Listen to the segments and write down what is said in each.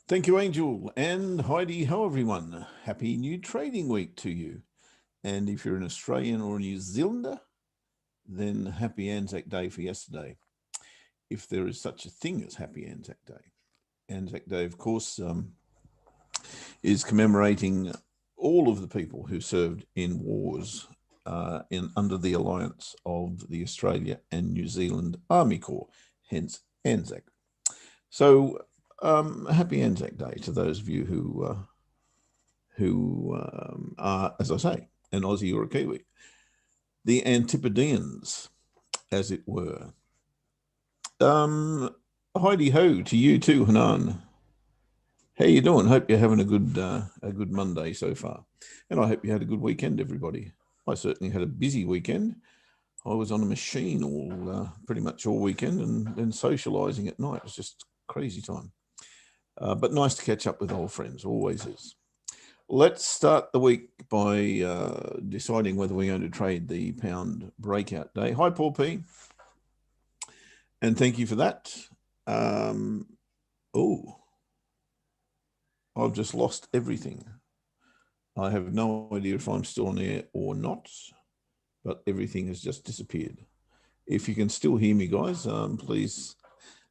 Thank you, Angel, and Heidi. Ho, everyone. Happy new trading week to you. And if you're an Australian or a New Zealander, then happy Anzac Day for yesterday, if there is such a thing as happy Anzac Day. Anzac Day, of course, is commemorating all of the people who served in wars under the alliance of the Australia and New Zealand Army Corps, hence Anzac. So happy Anzac Day to those of you who are, as I say, an Aussie or a Kiwi. The Antipodeans, as it were. Heidi ho to you too, Hanan. How you doing? Hope you're having a good Monday so far, and I hope you had a good weekend, everybody. I certainly had a busy weekend. I was on a machine all pretty much all weekend, and then socialising at night. It was just crazy time. But nice to catch up with old friends. Always is. Let's start the week by deciding whether we're going to trade the pound breakout day. Hi, Paul P. And thank you for that. I've just lost everything. I have no idea if I'm still on air or not, but everything has just disappeared. If you can still hear me, guys, please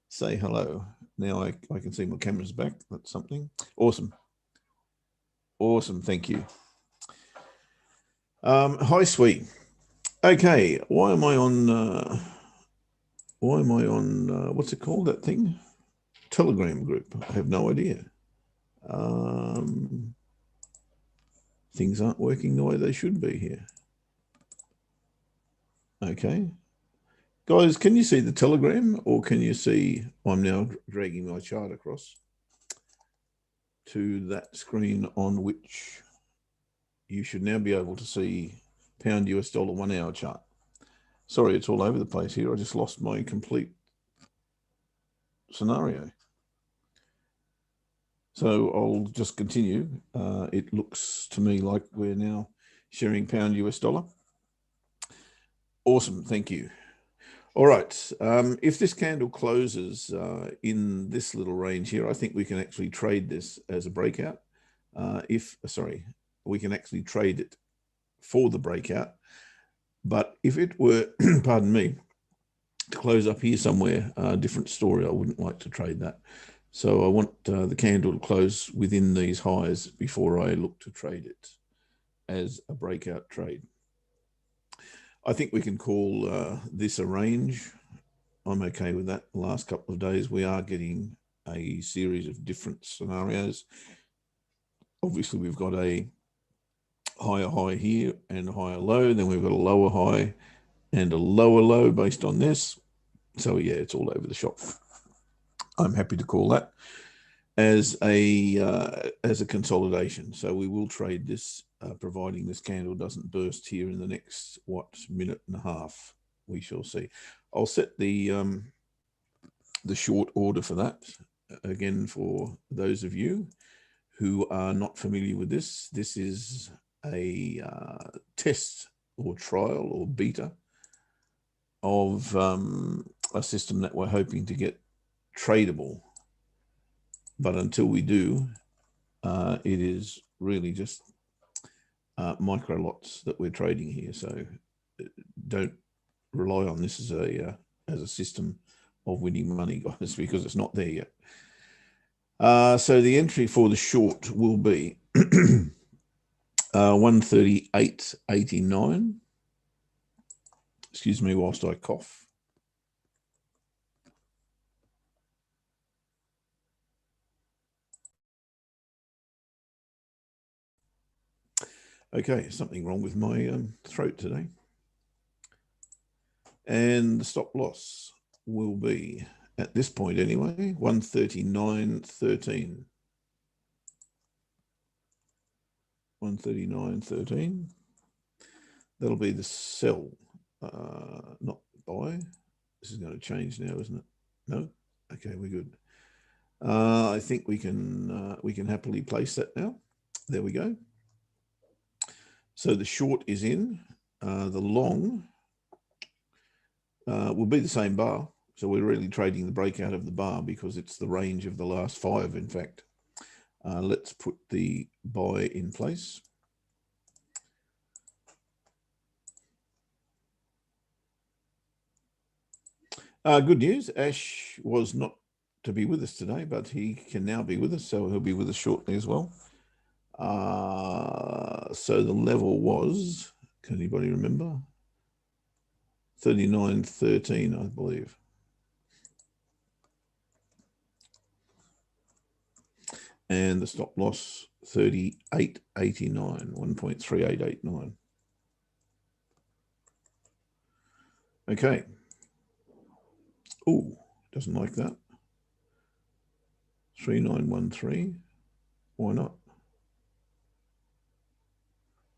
say hello. Now I can see my camera's back. That's something. Awesome. Awesome. Thank you. Hi, sweet. Okay. Why am I on what's it called, that thing? Telegram group. I have no idea. Things aren't working the way they should be here. Okay. Guys, can you see the Telegram, or can you see I'm now dragging my chart across to that screen on which you should now be able to see pound US dollar 1 hour chart. Sorry, it's all over the place here. I just lost my complete scenario. So I'll just continue. It looks to me like we're now sharing pound US dollar. Awesome, thank you. All right, if this candle closes in this little range here, I think we can actually trade this as a breakout. We can actually trade it for the breakout. But if it were, pardon me, to close up here somewhere, different story, I wouldn't like to trade that. So I want the candle to close within these highs before I look to trade it as a breakout trade. I think we can call this a range. I'm okay with that. The last couple of days, we are getting a series of different scenarios. Obviously, we've got a higher high here and a higher low. Then we've got a lower high and a lower low based on this. So yeah, it's all over the shop. I'm happy to call that as a consolidation. So we will trade this, providing this candle doesn't burst here in the next minute and a half. We shall see. I'll set the short order for that. Again, for those of you who are not familiar with this, this is a test or trial or beta of a system that we're hoping to get tradable. But until we do, it is really just micro lots that we're trading here. So don't rely on this as a system of winning money, guys, because it's not there yet. So the entry for the short will be 138.89. Excuse me whilst I cough. Okay, something wrong with my throat today. And the stop loss will be, at this point anyway, 139.13. 139.13. That'll be the sell, not buy. This is going to change now, isn't it? No? Okay, we're good. I think we can happily place that now. There we go. So the short is in. The long will be the same bar. So we're really trading the breakout of the bar because it's the range of the last 5, in fact. Let's put the buy in place. Good news, Ash was not to be with us today, but he can now be with us, so he'll be with us shortly as well. So the level was, can anybody remember? 39.13, I believe. And the stop loss 38.89, 1.3889. Okay. Oh, doesn't like that. 3913. Why not?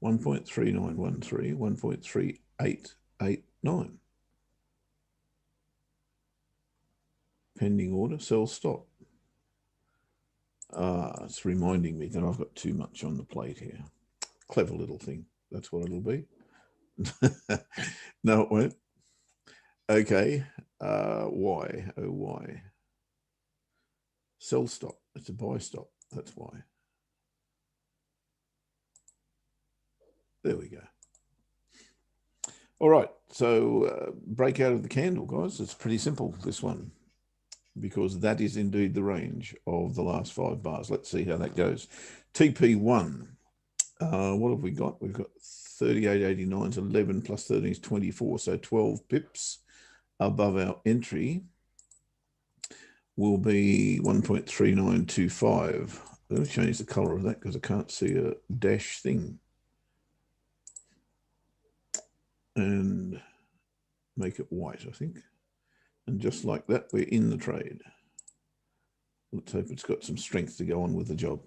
1.3913, 1.3889. Pending order, sell stop. It's reminding me that I've got too much on the plate here. Clever little thing. That's what it'll be. No, it won't. Okay. Why? Oh, why? Sell stop. It's a buy stop. That's why. There we go. All right. So break out of the candle, guys. It's pretty simple, this one, because that is indeed the range of the last 5 bars. Let's see how that goes. TP1. What have we got? We've got 38.89 is 11 plus 13 is 24. So 12 pips above our entry will be 1.3925. Let me change the color of that because I can't see a dash thing. And make it white, I think. And just like that, we're in the trade. Let's hope it's got some strength to go on with the job.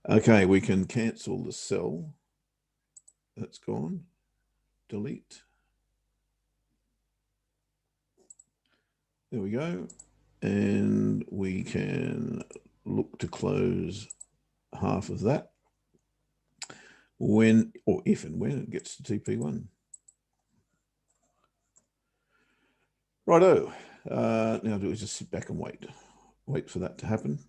Okay, we can cancel the sell. That's gone. Delete. There we go. And we can look to close half of that when, or if and when it gets to TP1. Righto. Now do we just sit back and wait for that to happen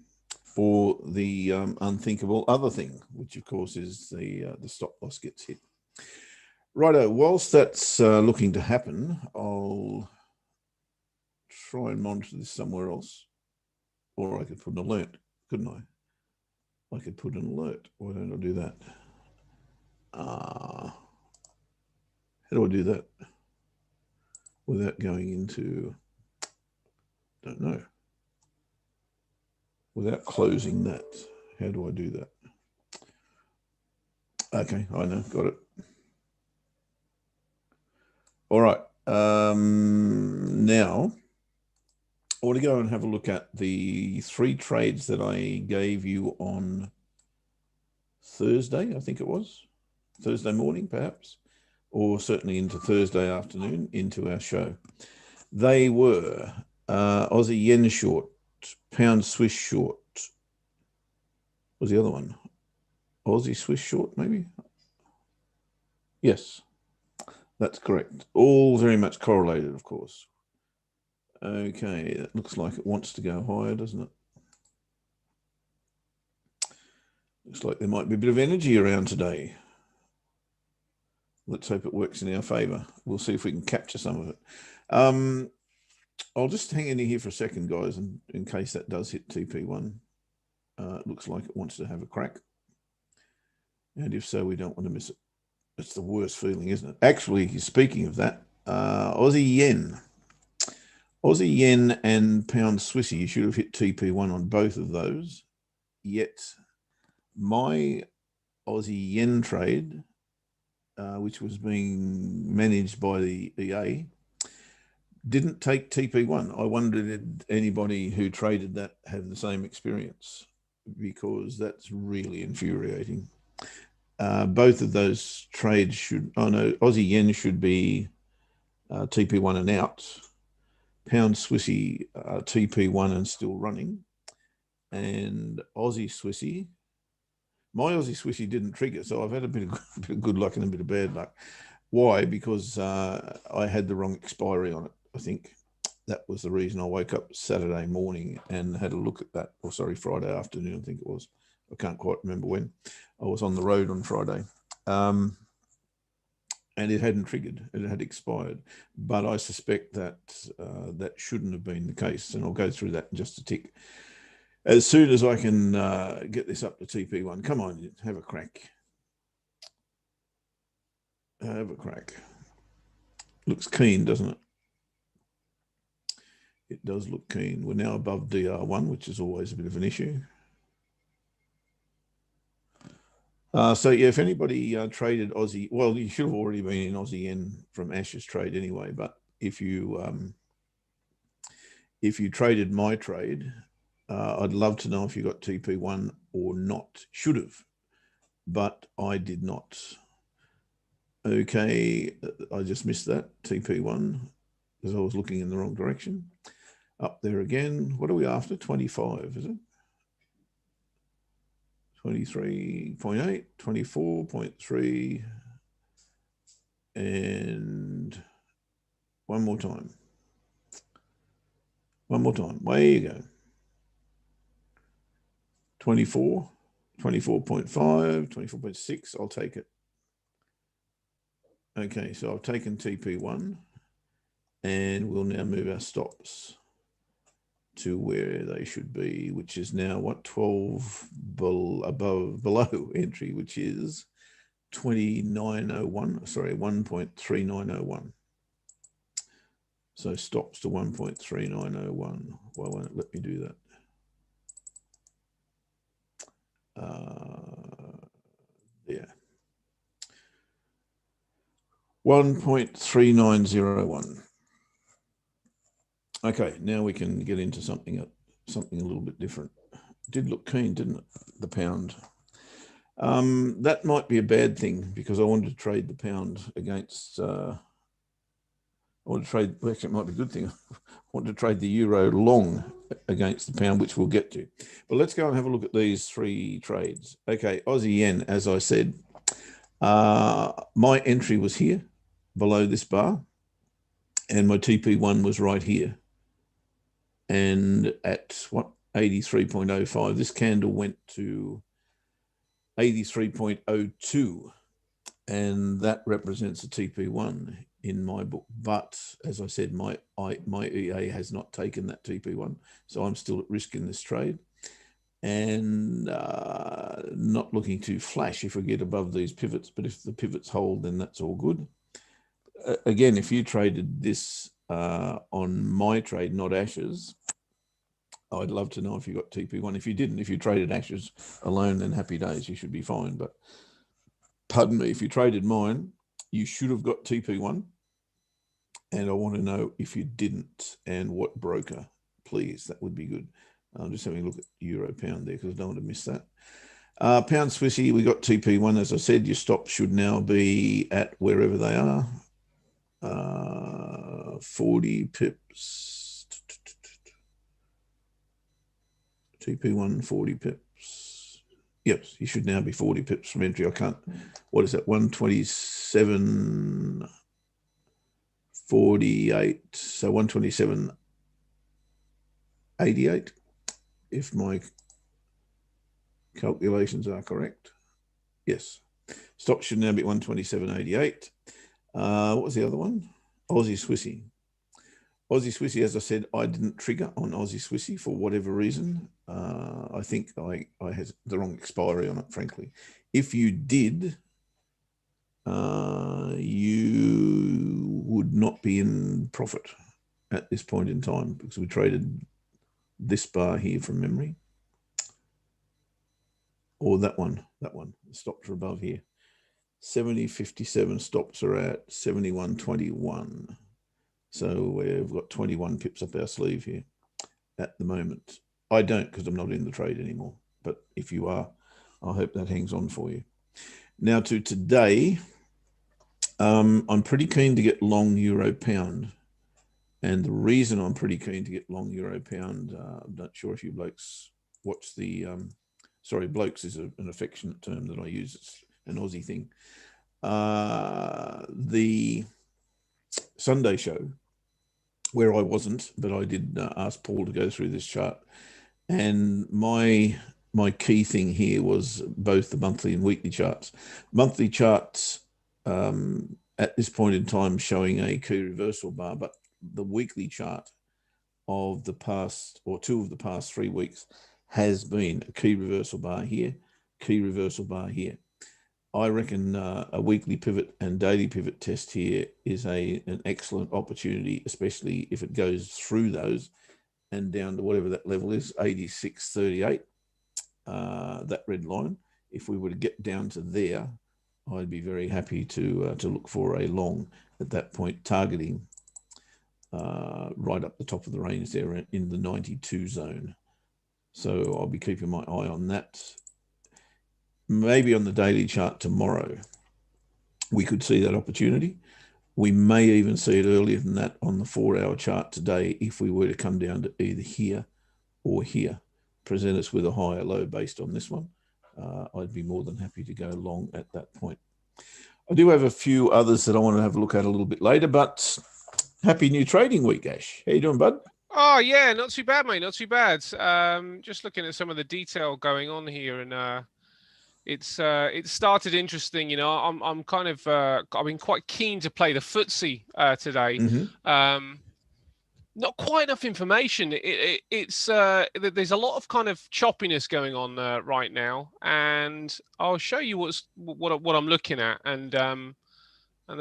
for the unthinkable other thing, which of course is the stop loss gets hit. Righto. Whilst that's looking to happen, I'll try and monitor this somewhere else, or I could put an alert, couldn't I? I could put an alert. Why don't I do that? How do I do that without going into, don't know, without closing that? How do I do that? Okay, I know, got it. All right, now I want to go and have a look at the 3 trades that I gave you on Thursday, I think it was, Thursday morning perhaps, or certainly into Thursday afternoon into our show. They were Aussie Yen short, pound Swiss short. What was the other one? Aussie Swiss short, maybe? Yes, that's correct. All very much correlated, of course. Okay, it looks like it wants to go higher, doesn't it? Looks like there might be a bit of energy around today. Let's hope it works in our favor. We'll see if we can capture some of it. I'll just hang in here for a second, guys, in case that does hit TP1. It looks like it wants to have a crack. And if so, we don't want to miss it. It's the worst feeling, isn't it? Actually, speaking of that, Aussie Yen. Aussie Yen and pound Swissy, you should have hit TP1 on both of those. Yet my Aussie Yen trade, which was being managed by the EA, didn't take TP1. I wondered did anybody who traded that have the same experience, because that's really infuriating. Both of those trades should, oh no, Aussie Yen should be TP1 and out. Pound Swissy TP1 and still running. And Aussie Swissy, my Aussie Swissy didn't trigger, so I've had a bit of good luck and a bit of bad luck. Why? Because I had the wrong expiry on it, I think. That was the reason I woke up Saturday morning and had a look at that, or sorry, Friday afternoon, I think it was. I can't quite remember when. I was on the road on Friday. And it hadn't triggered, it had expired. But I suspect that that shouldn't have been the case. And I'll go through that in just a tick. As soon as I can get this up to TP1, come on, have a crack. Have a crack. Looks keen, doesn't it? It does look keen. We're now above DR1, which is always a bit of an issue. So yeah, if anybody traded Aussie, well, you should have already been in Aussie Yen from Ash's trade anyway. But if you traded my trade, I'd love to know if you got TP1 or not. Should have, but I did not. Okay, I just missed that TP1 because I was looking in the wrong direction. Up there again. What are we after? 25, is it? 23.8, 24.3, and one more time. One more time. Way you go. 24, 24.5, 24.6. I'll take it. Okay, so I've taken TP1, and we'll now move our stops to where they should be, which is now what, 12 below entry, which is 2901, sorry, 1.3901. So stops to 1.3901. Why won't it let me do that? Yeah. 1.3901. Okay, now we can get into something a little bit different. It did look keen, didn't it? The pound. That might be a bad thing because I wanted to trade the pound against. I want to trade. Well, actually, it might be a good thing. I want to trade the euro long against the pound, which we'll get to. But let's go and have a look at these three trades. Okay, Aussie Yen, as I said, my entry was here, below this bar, and my TP1 was right here. And at what, 83.05, this candle went to 83.02, and that represents a TP1 in my book. But as I said, my EA has not taken that TP1, so I'm still at risk in this trade, and not looking to flash if we get above these pivots. But if the pivots hold, then that's all good. Again, if you traded this on my trade, not Ash's, I'd love to know if you got TP1. If you didn't, if you traded Ash's alone, then happy days, you should be fine. But pardon me, if you traded mine, you should have got TP1. And I want to know if you didn't and what broker, please. That would be good. I'm just having a look at euro pound there because I don't want to miss that. Pound Swissy, we got TP1. As I said, your stops should now be at wherever they are. 40 pips. TP1, 40 pips. Yes, you should now be 40 pips from entry. I can't, what is that, 127.48. So 127.88, if my calculations are correct. Yes. Stop should now be 127.88. What was the other one? Aussie Swissy. Aussie Swissy, as I said, I didn't trigger on Aussie Swissy for whatever reason. I think I had the wrong expiry on it, frankly. If you did, you would not be in profit at this point in time because we traded this bar here from memory. Or that one. The stops are above here. 70.57 stops are at 71.21. So we've got 21 pips up our sleeve here at the moment. I don't because I'm not in the trade anymore. But if you are, I hope that hangs on for you. Now to today, I'm pretty keen to get long euro pound. And the reason I'm pretty keen to get long euro pound, I'm not sure if you blokes watch the, sorry, blokes is an affectionate term that I use. It's an Aussie thing. The Sunday show, where I wasn't, but I did ask Paul to go through this chart. And my my key thing here was both the monthly and weekly charts. Monthly charts at this point in time showing a key reversal bar, but the weekly chart of the past, or 2 of the past 3 weeks, has been a key reversal bar here, key reversal bar here. I reckon a weekly pivot and daily pivot test here is an excellent opportunity, especially if it goes through those and down to whatever that level is, 86.38, that red line. If we were to get down to there, I'd be very happy to look for a long at that point, targeting right up the top of the range there in the 92 zone. So I'll be keeping my eye on that. Maybe on the daily chart tomorrow, we could see that opportunity. We may even see it earlier than that on the 4-hour chart today if we were to come down to either here or here, present us with a higher low based on this one. I'd be more than happy to go long at that point. I do have a few others that I want to have a look at a little bit later, but happy new trading week, Ash. How you doing, bud? Oh, yeah, not too bad, mate. Not too bad. Just looking at some of the detail going on here, and it started interesting. You know, I'm kind of I've been quite keen to play the footsie today. Not quite enough information. There's a lot of kind of choppiness going on right now, and I'll show you what I'm looking at, and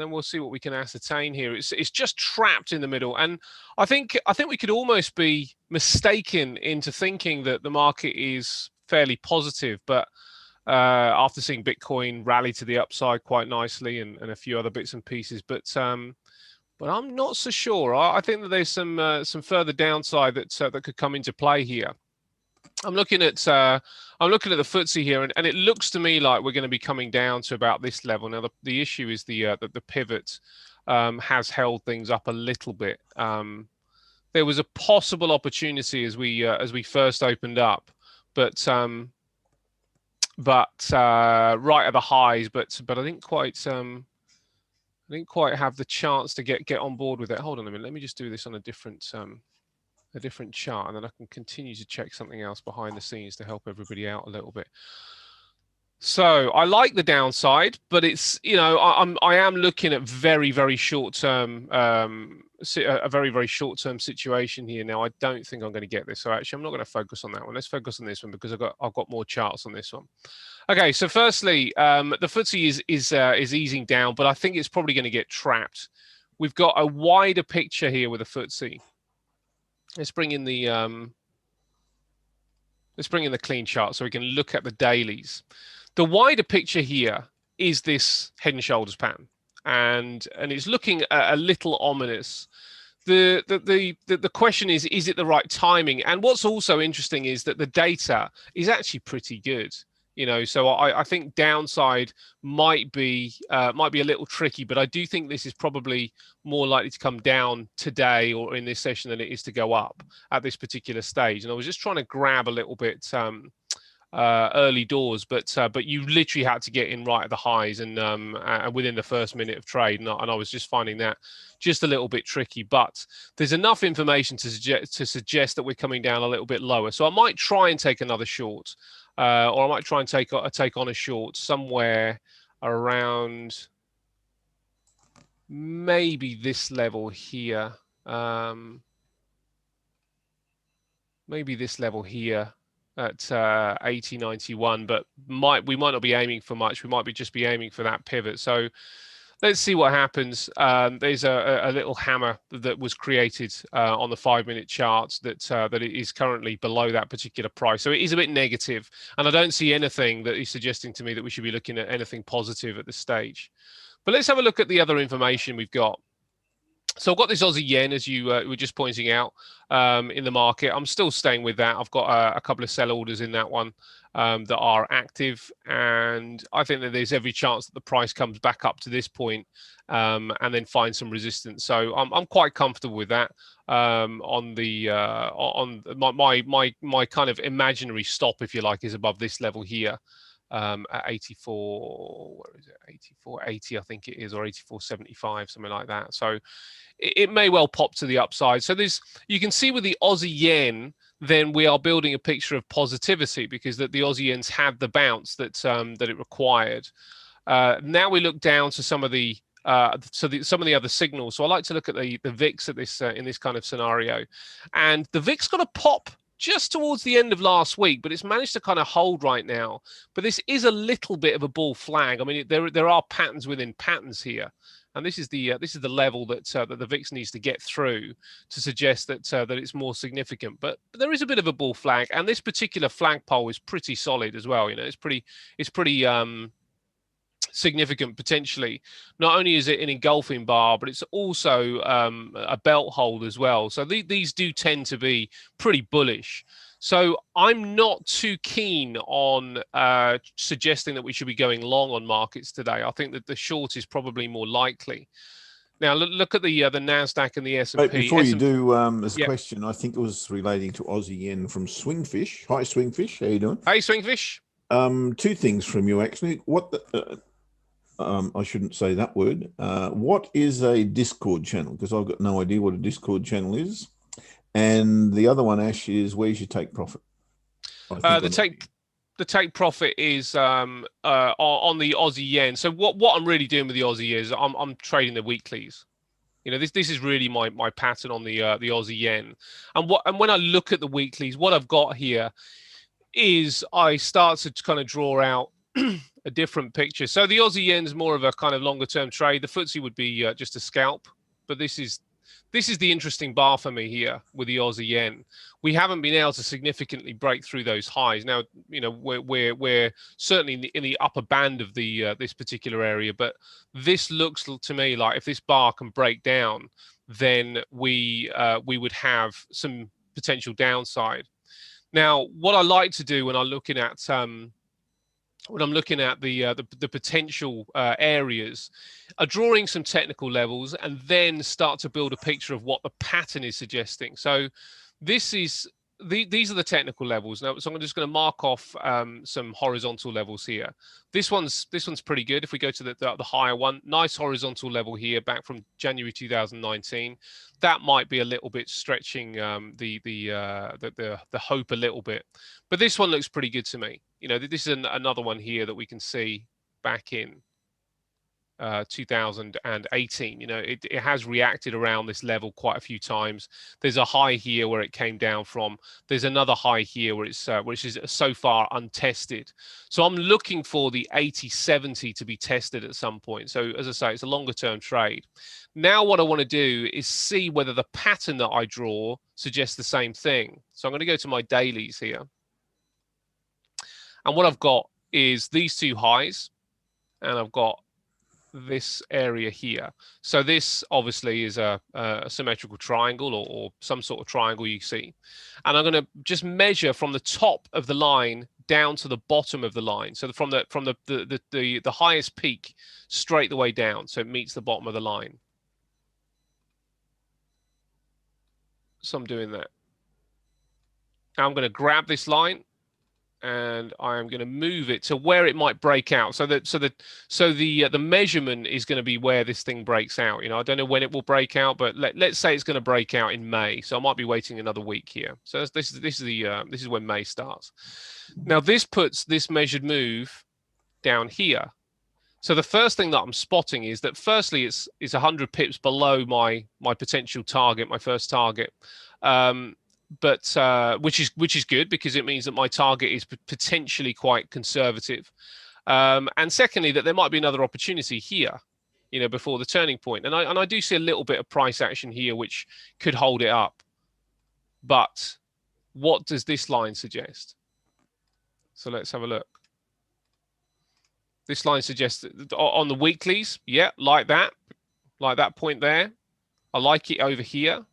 then we'll see what we can ascertain here. It's just trapped in the middle, and I think we could almost be mistaken into thinking that the market is fairly positive, but after seeing Bitcoin rally to the upside quite nicely and a few other bits and pieces, but I'm not so sure. I think that there's some further downside that could come into play here. I'm looking at the footsie here, and it looks to me like we're going to be coming down to about this level. Now, the issue is the pivot has held things up a little bit. There was a possible opportunity as we first opened up, but right at the highs, but I didn't quite have the chance to get on board with it. Hold on a minute. Let me just do this on a different chart, and then I can continue to check something else behind the scenes to help everybody out a little bit. So I like the downside, but it's, you know, I am looking at very, very short term, a very, very short term situation here. Now, I don't think I'm going to get this. So actually, I'm not going to focus on that one. Let's focus on this one because I've got more charts on this one. Okay, so firstly, the FTSE is easing down, but I think it's probably going to get trapped. We've got a wider picture here with the FTSE. Let's bring in the clean chart so we can look at the dailies. The wider picture here is this head and shoulders pattern, and it's looking a little ominous. The question is it the right timing? And what's also interesting is that the data is actually pretty good. You know, so I think downside might be a little tricky, but I do think this is probably more likely to come down today or in this session than it is to go up at this particular stage. And I was just trying to grab a little bit early doors, but you literally had to get in right at the highs and within the first minute of trade, and I was just finding that just a little bit tricky. But there's enough information to suggest that we're coming down a little bit lower. So I might try and take another short. Or I might try and take on a short somewhere around maybe this level here. Maybe this level here at 80.91, but we might not be aiming for much. We might just be aiming for that pivot. So let's see what happens. There's a little hammer that was created on the 5-minute charts that it is currently below that particular price. So it is a bit negative, and I don't see anything that is suggesting to me that we should be looking at anything positive at this stage. But let's have a look at the other information we've got. So I've got this Aussie Yen, as you were just pointing out, in the market. I'm still staying with that. I've got a couple of sell orders in that one that are active, and I think that there's every chance that the price comes back up to this point and then finds some resistance. So I'm quite comfortable with that. On my kind of imaginary stop, if you like, is above this level here. At 84, where is it? 84.80, I think it is, or 84.75, something like that. So it may well pop to the upside. So you can see with the Aussie Yen then we are building a picture of positivity because that the Aussie Yen's had the bounce that that it required. Now we look down to some of the some of the other signals. So I like to look at the VIX at this in this kind of scenario, and the VIX got a pop just towards the end of last week, but it's managed to kind of hold right now. But this is a little bit of a bull flag. I mean, there are patterns within patterns here, and this is the level that that the VIX needs to get through to suggest that that it's more significant. But there is a bit of a bull flag, and this particular flagpole is pretty solid as well. You know, it's pretty significant potentially. Not only is it an engulfing bar, but it's also a belt hold as well. So these do tend to be pretty bullish. So I'm not too keen on suggesting that we should be going long on markets today. I think that the short is probably more likely. Now look at the Nasdaq and the S&P. Before you do, this question, I think it was relating to Aussie Yen from Swingfish. Hi, Swingfish. How you doing? Hey, Swingfish. Two things from you actually. What the, I shouldn't say that word. What is a Discord channel? Because I've got no idea what a Discord channel is. And the other one, Ash, is where's your take profit? The take profit is on the Aussie Yen. So what I'm really doing with the Aussie is I'm trading the weeklies. You know, this is really my pattern on the Aussie Yen. And when I look at the weeklies, what I've got here is I start to kind of draw out a different picture. So the Aussie Yen's more of a kind of longer term trade. The FTSE would be just a scalp, but this is the interesting bar for me here with the Aussie Yen. We haven't been able to significantly break through those highs. Now, you know, we're certainly in the upper band of the this particular area, but this looks to me like if this bar can break down, then we would have some potential downside. Now, what I like to do when I'm looking at the potential areas, are drawing some technical levels and then start to build a picture of what the pattern is suggesting. So these are the technical levels. Now, so I'm just going to mark off some horizontal levels here. This one's pretty good. If we go to the higher one, nice horizontal level here back from January 2019. That might be a little bit stretching the hope a little bit, but this one looks pretty good to me. You know, this is another one here that we can see back in 2018. You know, it has reacted around this level quite a few times. There's a high here where it came down from. There's another high here where it's which is so far untested. So I'm looking for the 80-70 to be tested at some point. So as I say, it's a longer term trade. Now what I want to do is see whether the pattern that I draw suggests the same thing. So I'm going to go to my dailies here. And what I've got is these two highs, and I've got this area here. So this obviously is a symmetrical triangle or some sort of triangle you see. And I'm going to just measure from the top of the line down to the bottom of the line. So from the highest peak straight the way down, so it meets the bottom of the line. So I'm doing that. Now I'm going to grab this line and I am going to move it to where it might break out. So the measurement is going to be where this thing breaks out. You know, I don't know when it will break out, but let's say it's going to break out in May. So I might be waiting another week here. So this is when May starts. Now this puts this measured move down here. So the first thing that I'm spotting is that firstly it's 100 pips below my potential target, my first target. But which is good because it means that my target is potentially quite conservative. And secondly, that there might be another opportunity here, you know, before the turning point. And I do see a little bit of price action here, which could hold it up. But what does this line suggest? So let's have a look. This line suggests that on the weeklies, yeah, like that point there. I like it over here.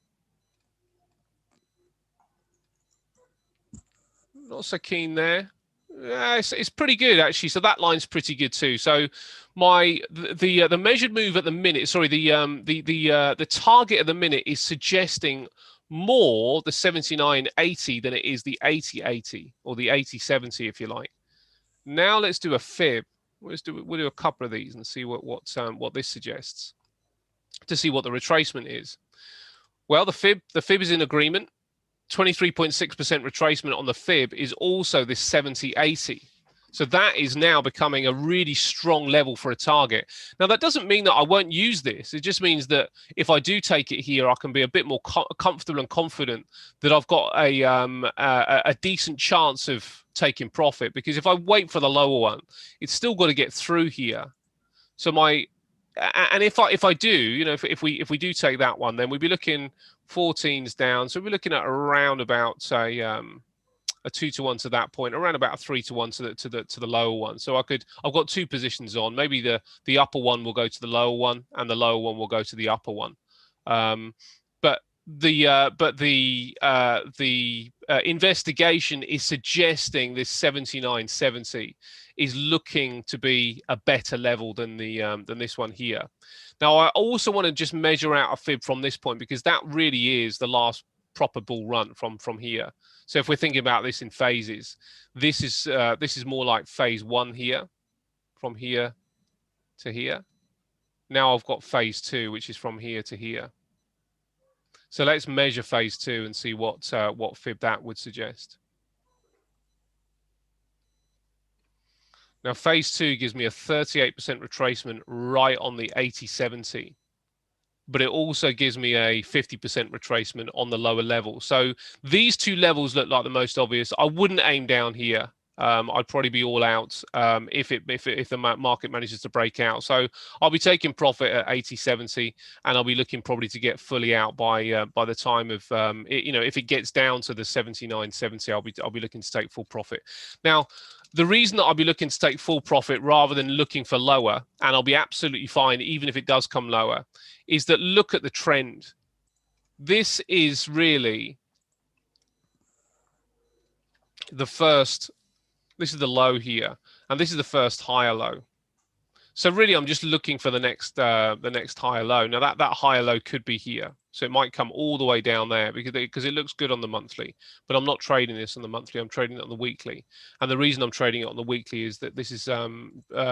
Not so keen there. Yeah, it's pretty good actually. So that line's pretty good too. So the measured move at the minute, sorry, the target at the minute is suggesting more the 79.80 than it is the 80.80 or the 80.70 if you like. Now let's do a fib. We'll do a couple of these and see what this suggests to see what the retracement is. Well, the fib is in agreement. 23.6% retracement on the fib is also this 70.80. So that is now becoming a really strong level for a target. Now, that doesn't mean that I won't use this. It just means that if I do take it here, I can be a bit more comfortable and confident that I've got a decent chance of taking profit. Because if I wait for the lower one, it's still got to get through here. So if I do, you know, if we do take that one, then we'd be looking 14s down. So we're looking at around about, say, a 2-to-1 to that point, around about a 3-to-1 to the lower one. So I've got two positions on. Maybe the upper one will go to the lower one, and the lower one will go to the upper one. But the investigation is suggesting this 79.70 is looking to be a better level than this one here. Now, I also want to just measure out a fib from this point, because that really is the last proper bull run from here. So if we're thinking about this in phases, this is more like phase 1 here, from here to here. Now I've got phase 2, which is from here to here. So let's measure phase 2 and see what fib that would suggest. Now phase 2 gives me a 38% retracement right on the 80.70. But it also gives me a 50% retracement on the lower level. So these two levels look like the most obvious. I wouldn't aim down here. I'd probably be all out if the market manages to break out. So I'll be taking profit at 80.70, and I'll be looking probably to get fully out by the time of you know, if it gets down to the 79.70, I'll be looking to take full profit. Now, the reason that I'll be looking to take full profit rather than looking for lower, and I'll be absolutely fine even if it does come lower, is that look at the trend. This is really the first, this is the low here, and this is the first higher low. So really, I'm just looking for the next higher low. Now that higher low could be here, so it might come all the way down there because it looks good on the monthly. But I'm not trading this on the monthly. I'm trading it on the weekly. And the reason I'm trading it on the weekly is that this is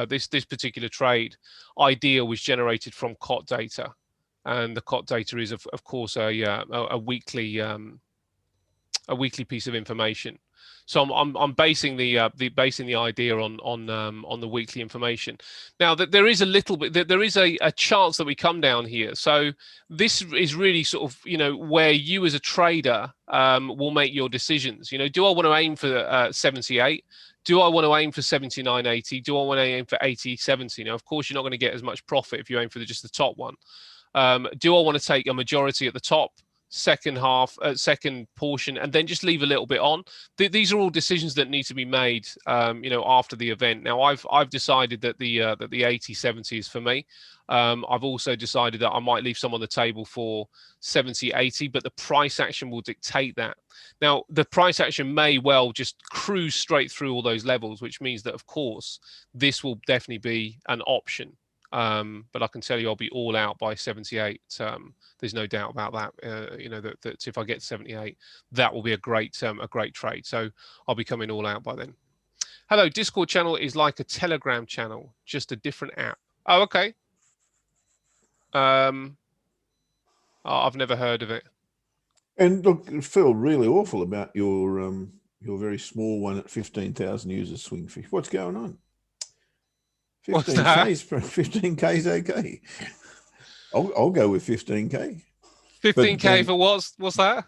this particular trade idea was generated from COT data, and the COT data is of course a weekly piece of information. So I'm basing the idea on the weekly information. Now that there is a little bit, there is a chance that we come down here. So this is really sort of, you know, where you as a trader will make your decisions. You know, do I want to aim for 78? Do I want to aim for 79.80? Do I want to aim for 80.70? Now, of course, you're not going to get as much profit if you aim for just the top one. Do I want to take a majority at the top, second half, second portion, and then just leave a little bit on? These are all decisions that need to be made, you know, after the event. Now, I've decided that the 80.70 is for me. I've also decided that I might leave some on the table for 70.80, but the price action will dictate that. Now, the price action may well just cruise straight through all those levels, which means that, of course, this will definitely be an option. But I can tell you I'll be all out by 78. There's no doubt about that. You know, that if I get 78, that will be a great trade. So I'll be coming all out by then. Hello, Discord channel is like a Telegram channel, just a different app. Oh, okay. I've never heard of it. And look, I feel really awful about your very small one at 15,000 users swing fish. What's going on? 15K is okay. I'll go with 15K. 15K for what's that?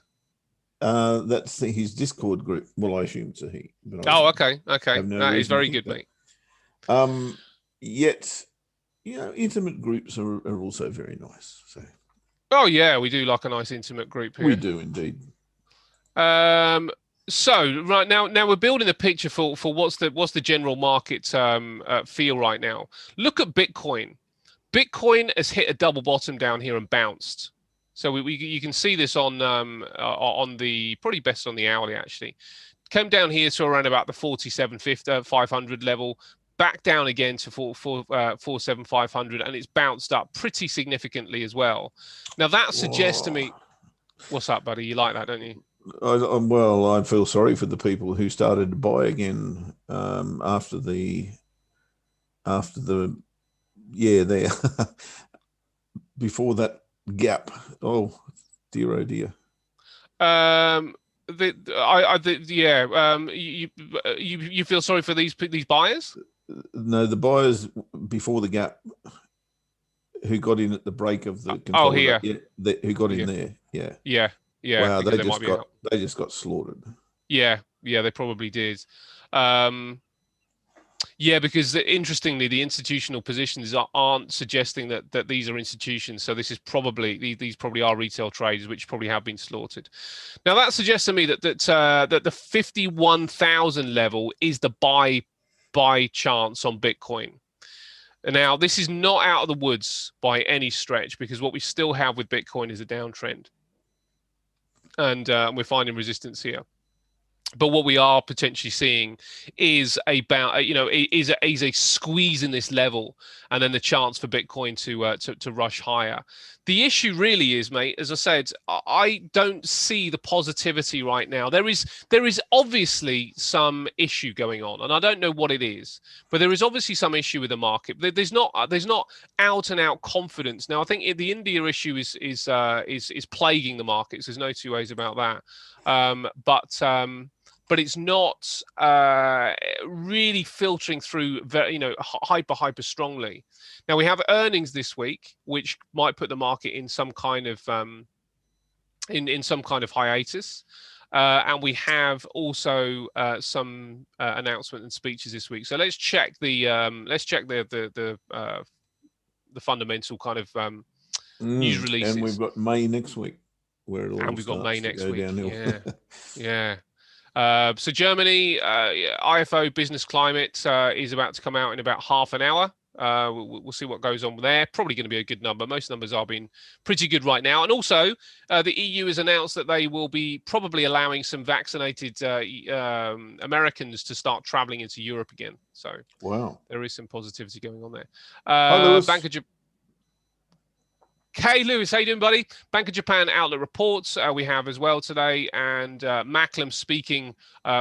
That's his Discord group. Well, I assume it's a he. But okay. That is very good, mate. Yet, you know, intimate groups are also very nice. So. Oh yeah, we do like a nice intimate group here. We do indeed. So right now we're building a picture for what's the general market feel right now. Look at Bitcoin. Bitcoin has hit a double bottom down here and bounced. So you can see this on the probably best on the hourly actually. Came down here to around about the 47,500 level, back down again to 47,500, and it's bounced up pretty significantly as well. Now that suggests to me, what's up, buddy? You like that, don't you? Well, I feel sorry for the people who started to buy again after the before that gap. Oh dear, oh dear. You feel sorry for these buyers? No, the buyers before the gap who got in at the break of the consolidate, who got in there, wow, because they might be out. They just got slaughtered. Yeah, they probably did. Yeah, because interestingly, the institutional positions aren't suggesting that these are institutions. So this is probably these probably are retail traders, which probably have been slaughtered. Now that suggests to me that the 51,000 level is the buy chance on Bitcoin. Now this is not out of the woods by any stretch, because what we still have with Bitcoin is a downtrend, and we're finding resistance here. But what we are potentially seeing is a squeeze in this level, and then the chance for Bitcoin to rush higher. The issue really is, mate, as I said, I don't see the positivity right now. There is obviously some issue going on, and I don't know what it is, but there is obviously some issue with the market. There's not out and out confidence. Now I think the India issue is plaguing the markets. There's no two ways about that. But it's not really filtering through very, hyper strongly. Now we have earnings this week, which might put the market in some kind of in some kind of hiatus, and we have also some announcement and speeches this week. So let's check the fundamental kind of news releases. And we've got May next week, where it all starts to go downhill. Yeah. So Germany, IFO business climate is about to come out in about half an hour. We'll see what goes on there. Probably going to be a good number. Most numbers are being pretty good right now. And also, the EU has announced that they will be probably allowing some vaccinated Americans to start traveling into Europe again. So wow, there is some positivity going on there. Hi, Lewis. Hey, Lewis, how you doing, buddy? Bank of Japan outlet reports we have as well today, and Macklem speaking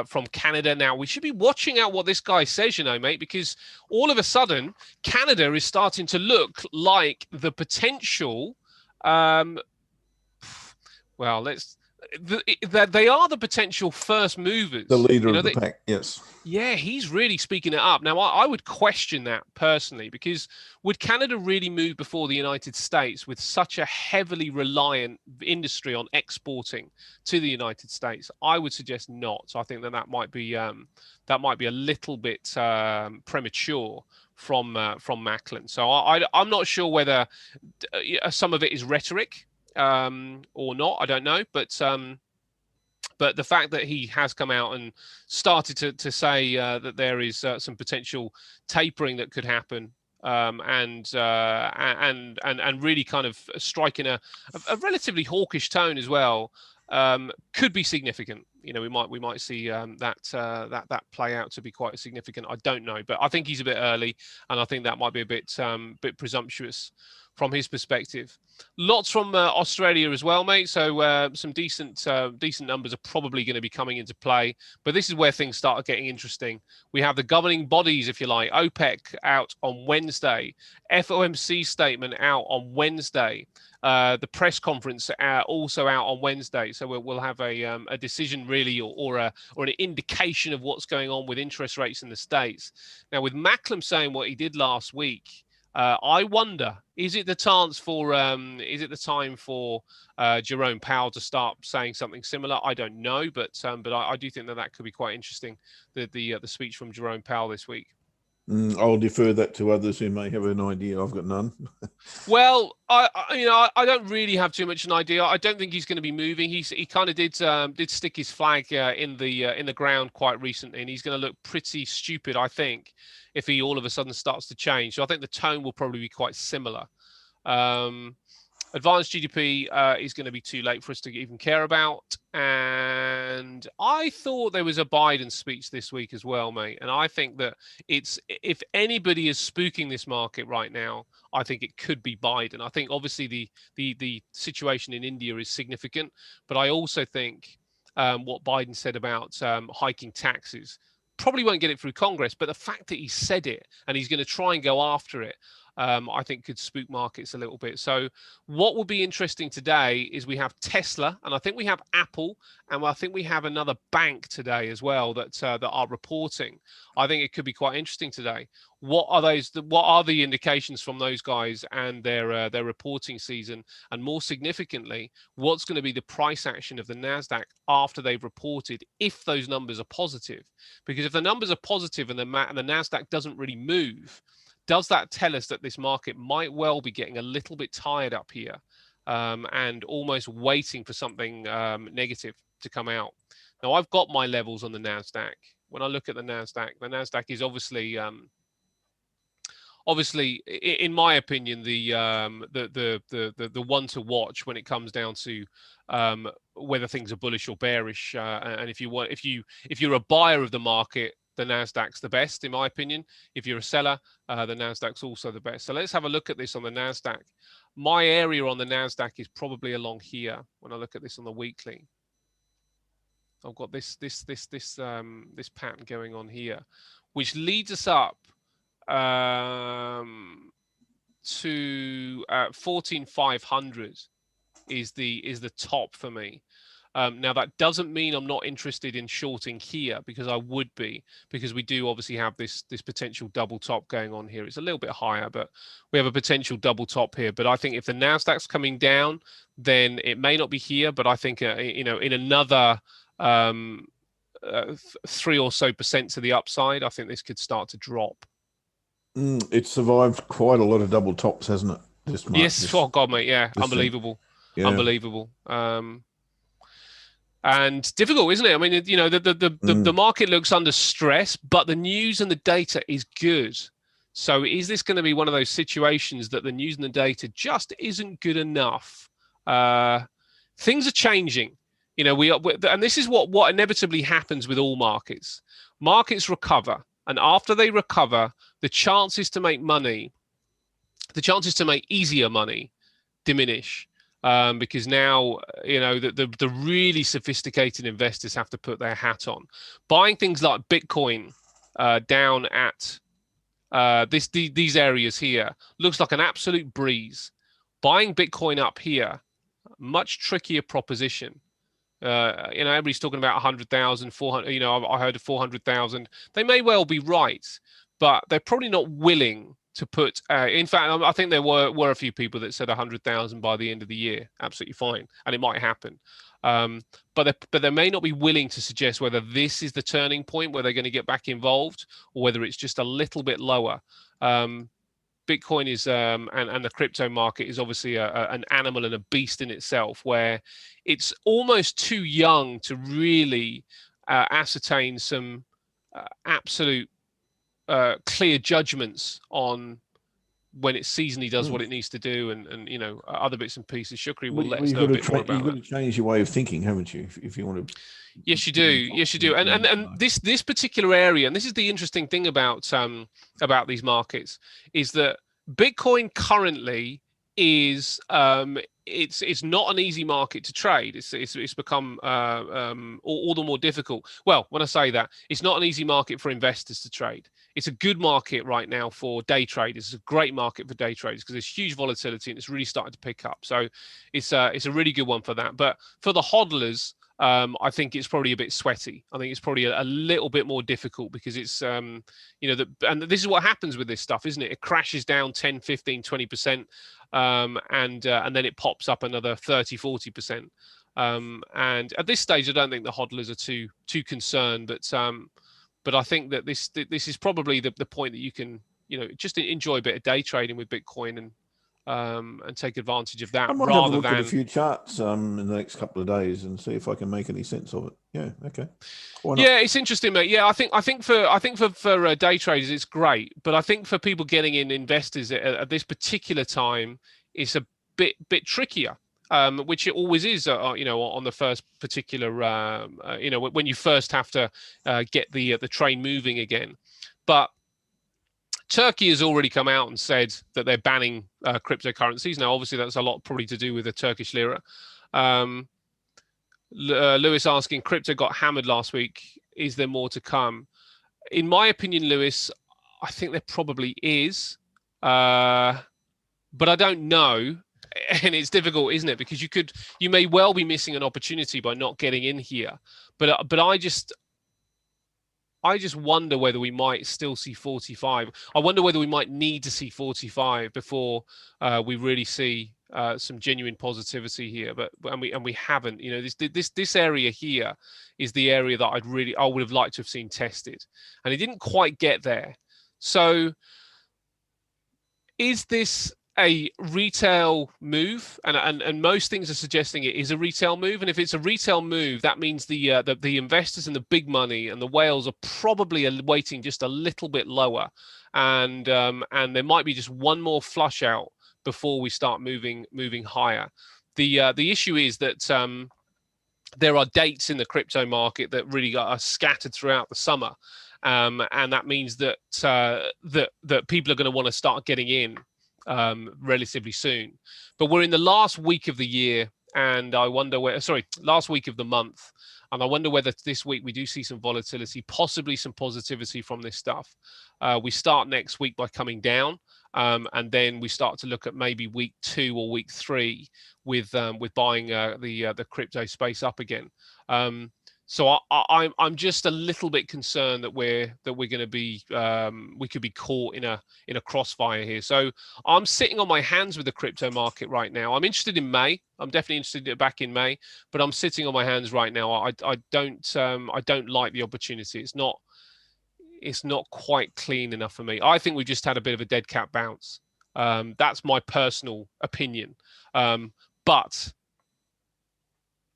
from Canada. Now, we should be watching out what this guy says, mate, because all of a sudden, Canada is starting to look like the potential. They are the potential first movers. The leader of the pack, yes. Yeah, he's really speaking it up. Now, I would question that personally, because would Canada really move before the United States with such a heavily reliant industry on exporting to the United States? I would suggest not. So I think that might be a little bit premature from Macklem. So I'm not sure whether some of it is rhetoric or not. I don't know, but the fact that he has come out and started to say that there is some potential tapering that could happen, and really kind of striking a relatively hawkish tone as well, could be significant. We might see that play out to be quite significant. I don't know, but I think he's a bit early, and I think that might be a bit presumptuous from his perspective. Lots from Australia as well, mate. So some decent numbers are probably going to be coming into play. But this is where things start getting interesting. We have the governing bodies, if you like, OPEC out on Wednesday, FOMC statement out on Wednesday, the press conference also out on Wednesday. So we'll have a decision really, or an indication of what's going on with interest rates in the States. Now, with Macklem saying what he did last week, I wonder, is it the time for Jerome Powell to start saying something similar? I don't know, but I do think that could be quite interesting. The speech from Jerome Powell this week. I'll defer that to others who may have an idea. I've got none. Well, I don't really have too much an idea. I don't think he's going to be moving. He kind of did stick his flag in the ground quite recently, and he's going to look pretty stupid, I think, if he all of a sudden starts to change. So I think the tone will probably be quite similar. Advanced GDP is going to be too late for us to even care about. And I thought there was a Biden speech this week as well, mate. And I think that if anybody is spooking this market right now, I think it could be Biden. I think obviously the situation in India is significant, but I also think what Biden said about hiking taxes probably won't get it through Congress, but the fact that he said it and he's going to try and go after it, I think could spook markets a little bit. So what will be interesting today is we have Tesla, and I think we have Apple, and I think we have another bank today as well that are reporting. I think it could be quite interesting today. What are those? What are the indications from those guys and their reporting season? And more significantly, what's going to be the price action of the Nasdaq after they've reported, if those numbers are positive? Because if the numbers are positive and the Nasdaq doesn't really move, does that tell us that this market might well be getting a little bit tired up here and almost waiting for something negative to come out? Now, I've got my levels on the Nasdaq. When I look at the Nasdaq is obviously in my opinion, the one to watch when it comes down to whether things are bullish or bearish. And if you're a buyer of the market, the Nasdaq's the best, in my opinion. If you're a seller, the Nasdaq's also the best. So let's have a look at this on the Nasdaq. My area on the Nasdaq is probably along here. When I look at this on the weekly, I've got this pattern going on here, which leads us up to 14,500 is the top for me. Now that doesn't mean I'm not interested in shorting here, because I would be, because we do obviously have this potential double top going on here. It's a little bit higher, but we have a potential double top here. But I think if the Nasdaq's coming down, then it may not be here, but I think in another 3 or so % to the upside, I think this could start to drop. It's survived quite a lot of double tops, hasn't it? Yes. Oh God, mate. Yeah. Unbelievable. Yeah. Unbelievable. And difficult, isn't it? I mean, the market looks under stress, but the news and the data is good. So is this going to be one of those situations that the news and the data just isn't good enough? Things are changing. And this is what inevitably happens with all markets. Markets recover, and after they recover, the chances to make money, the chances to make easier money, diminish. Because now, the really sophisticated investors have to put their hat on. Buying things like Bitcoin down at these areas here looks like an absolute breeze. Buying Bitcoin up here, much trickier proposition. Everybody's talking about 100,000, 400. I heard of 400,000. They may well be right, but they're probably not willing to put. In fact, I think there were a few people that said 100,000 by the end of the year. Absolutely fine, and it might happen. But they may not be willing to suggest whether this is the turning point where they're going to get back involved, or whether it's just a little bit lower. Bitcoin is and the crypto market is obviously an animal and a beast in itself, where it's almost too young to really ascertain some absolute clear judgments on when it seasonally does what it needs to do, and other bits and pieces. Shukri will let us know a bit more about that. You've got to change your way of thinking, haven't you? If you want to. Yes, you do. Yes, you do. And this particular area, and this is the interesting thing about these markets, is that Bitcoin currently is it's not an easy market to trade. It's become all the more difficult. Well, when I say that, it's not an easy market for investors to trade. It's a good market right now for day traders. It's a great market for day traders because there's huge volatility and it's really starting to pick up. So it's a really good one for that. But for the hodlers, I think it's probably a bit sweaty. I think it's probably a little bit more difficult because it's, and this is what happens with this stuff, isn't it? It crashes down 10, 15, 20%, and then it pops up another 30, 40%. And at this stage, I don't think the hodlers are too concerned, but I think that this is probably the point that you can, just enjoy a bit of day trading with Bitcoin and take advantage of that. I might have a look at a few charts in the next couple of days and see if I can make any sense of it. Yeah, okay. Yeah, it's interesting, mate. Yeah, I think for day traders it's great, but I think for people getting in, investors at this particular time, it's a bit trickier. Which it always is, on the first particular, when you first have to get the train moving again. But Turkey has already come out and said that they're banning cryptocurrencies. Now, obviously, that's a lot probably to do with the Turkish lira. Lewis asking, crypto got hammered last week. Is there more to come? In my opinion, Lewis, I think there probably is. But I don't know, and it's difficult, isn't it? Because you may well be missing an opportunity by not getting in here. But I just wonder whether we might still see 45. I wonder whether we might need to see 45 before we really see some genuine positivity here. But we haven't. You know, this area here is the area that I would have liked to have seen tested, and it didn't quite get there. So, is this a retail move? And most things are suggesting it is a retail move. And if it's a retail move, that means the investors and the big money and the whales are probably waiting just a little bit lower, and there might be just one more flush out before we start moving higher. The issue is that there are dates in the crypto market that really are scattered throughout the summer. And that means that that people are going to want to start getting in relatively soon. But we're in the last week of the year, and I wonder last week of the month, and I wonder whether this week we do see some volatility, possibly some positivity from this stuff. We start next week by coming down, and then we start to look at maybe week 2 or week 3 with buying the crypto space up again. So I'm just a little bit concerned that we're going to be we could be caught in a crossfire here. So I'm sitting on my hands with the crypto market right now. I'm interested in May. I'm definitely interested back in May, but I'm sitting on my hands right now. I don't like the opportunity. It's not quite clean enough for me. I think we just had a bit of a dead cat bounce. That's my personal opinion, but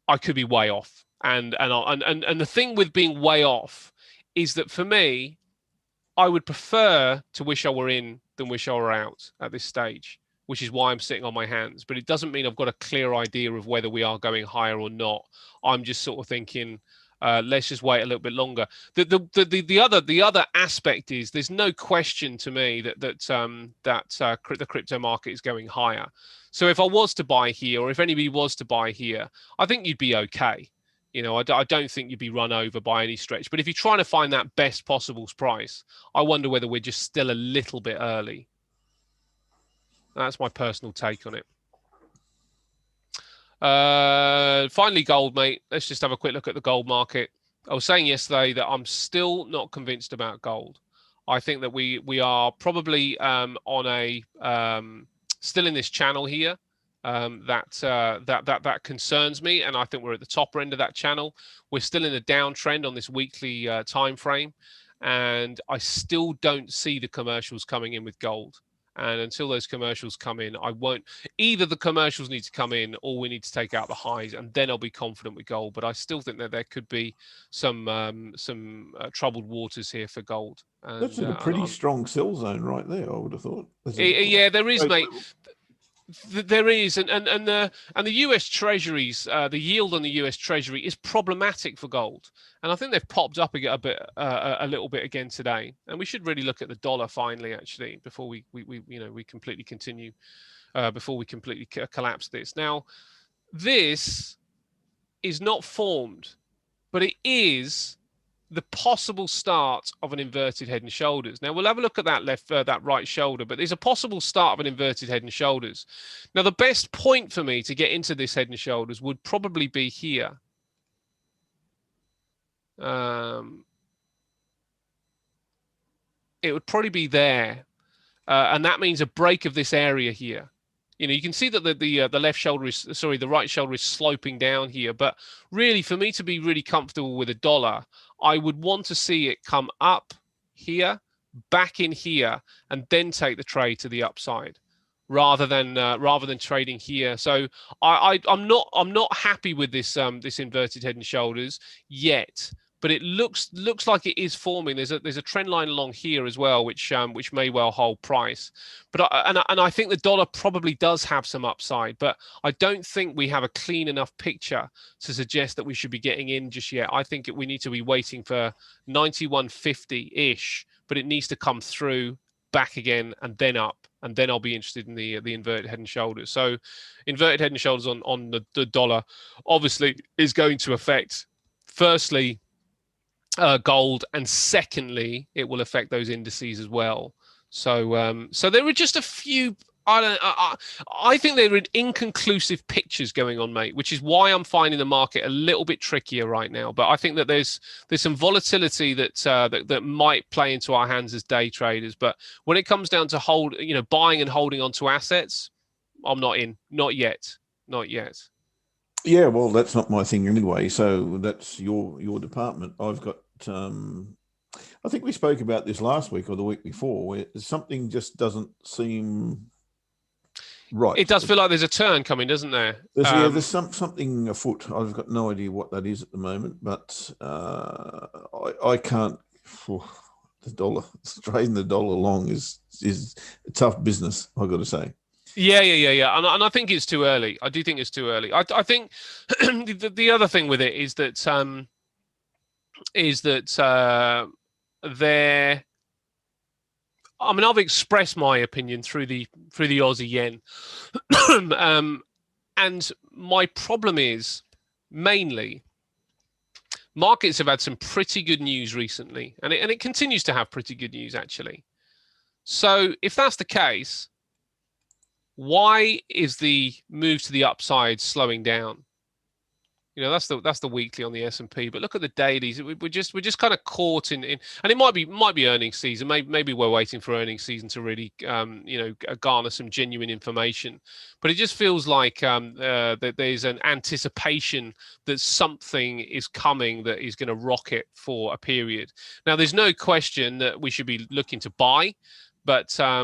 I could be way off. And the thing with being way off is that for me, I would prefer to wish I were in than wish I were out at this stage, which is why I'm sitting on my hands. But it doesn't mean I've got a clear idea of whether we are going higher or not. I'm just sort of thinking, let's just wait a little bit longer. The other aspect is there's no question to me that the crypto market is going higher. So if I was to buy here, or if anybody was to buy here, I think you'd be okay. You know, I don't think you'd be run over by any stretch. But if you're trying to find that best possible price, I wonder whether we're just still a little bit early. That's my personal take on it. Finally, gold, mate. Let's just have a quick look at the gold market. I was saying yesterday that I'm still not convinced about gold. I think that we are probably on a still in this channel here. That concerns me, and I think we're at the top end of that channel. We're still in a downtrend on this weekly time frame, and I still don't see the commercials coming in with gold. And until those commercials come in, I won't. Either the commercials need to come in, or we need to take out the highs, and then I'll be confident with gold. But I still think that there could be some troubled waters here for gold. And, that's in a pretty strong sell zone right there, I would have thought. Yeah, there is, mate. There is, and the U.S. Treasuries, the yield on the U.S. Treasury is problematic for gold, and I think they've popped up a little bit again today. And we should really look at the dollar finally, actually, before we completely continue, before we completely collapse this. Now, this is not formed, but it is the possible start of an inverted head and shoulders. Now we'll have a look at that right shoulder, but there's a possible start of an inverted head and shoulders. Now the best point for me to get into this head and shoulders would probably be here. It would probably be there, and that means a break of this area here. You know, you can see that the left shoulder is, sorry, the right shoulder is sloping down here. But really, for me to be really comfortable with a dollar, I would want to see it come up here, back in here, and then take the trade to the upside, rather than trading here. So I'm not happy with this this inverted head and shoulders yet. But it looks like it is forming. There's a trend line along here as well, which may well hold price. But I think the dollar probably does have some upside, but I don't think we have a clean enough picture to suggest that we should be getting in just yet. I think we need to be waiting for 91.50-ish, but it needs to come through, back again, and then up, and then I'll be interested in the inverted head and shoulders. So inverted head and shoulders on the dollar obviously is going to affect, firstly, gold, and secondly, it will affect those indices as well. So so there were just a few. I think there are inconclusive pictures going on, mate, which is why I'm finding the market a little bit trickier right now. But I think that there's some volatility that might play into our hands as day traders. But when it comes down to buying and holding onto assets, I'm not in, not yet, not yet. Yeah, well, that's not my thing anyway. So that's your department. I've got. I think we spoke about this last week or the week before, where something just doesn't seem right. It does feel like there's a turn coming, doesn't there? There's something afoot. I've got no idea what that is at the moment, but I can't. The dollar, trading the dollar long is a tough business, I've got to say. Yeah. And I think it's too early. I do think it's too early. I think the other thing with it is that there. I mean, I've expressed my opinion through the Aussie Yen, and my problem is mainly markets have had some pretty good news recently, and it continues to have pretty good news actually. So if that's the case, why is the move to the upside slowing down? That's the weekly on the S&P, but look at the dailies. We're just kind of caught in, and it might be earnings season. Maybe we're waiting for earnings season to really garner some genuine information. But it just feels like that there's an anticipation that something is coming that is going to rocket for a period. Now, there's no question that we should be looking to buy. But I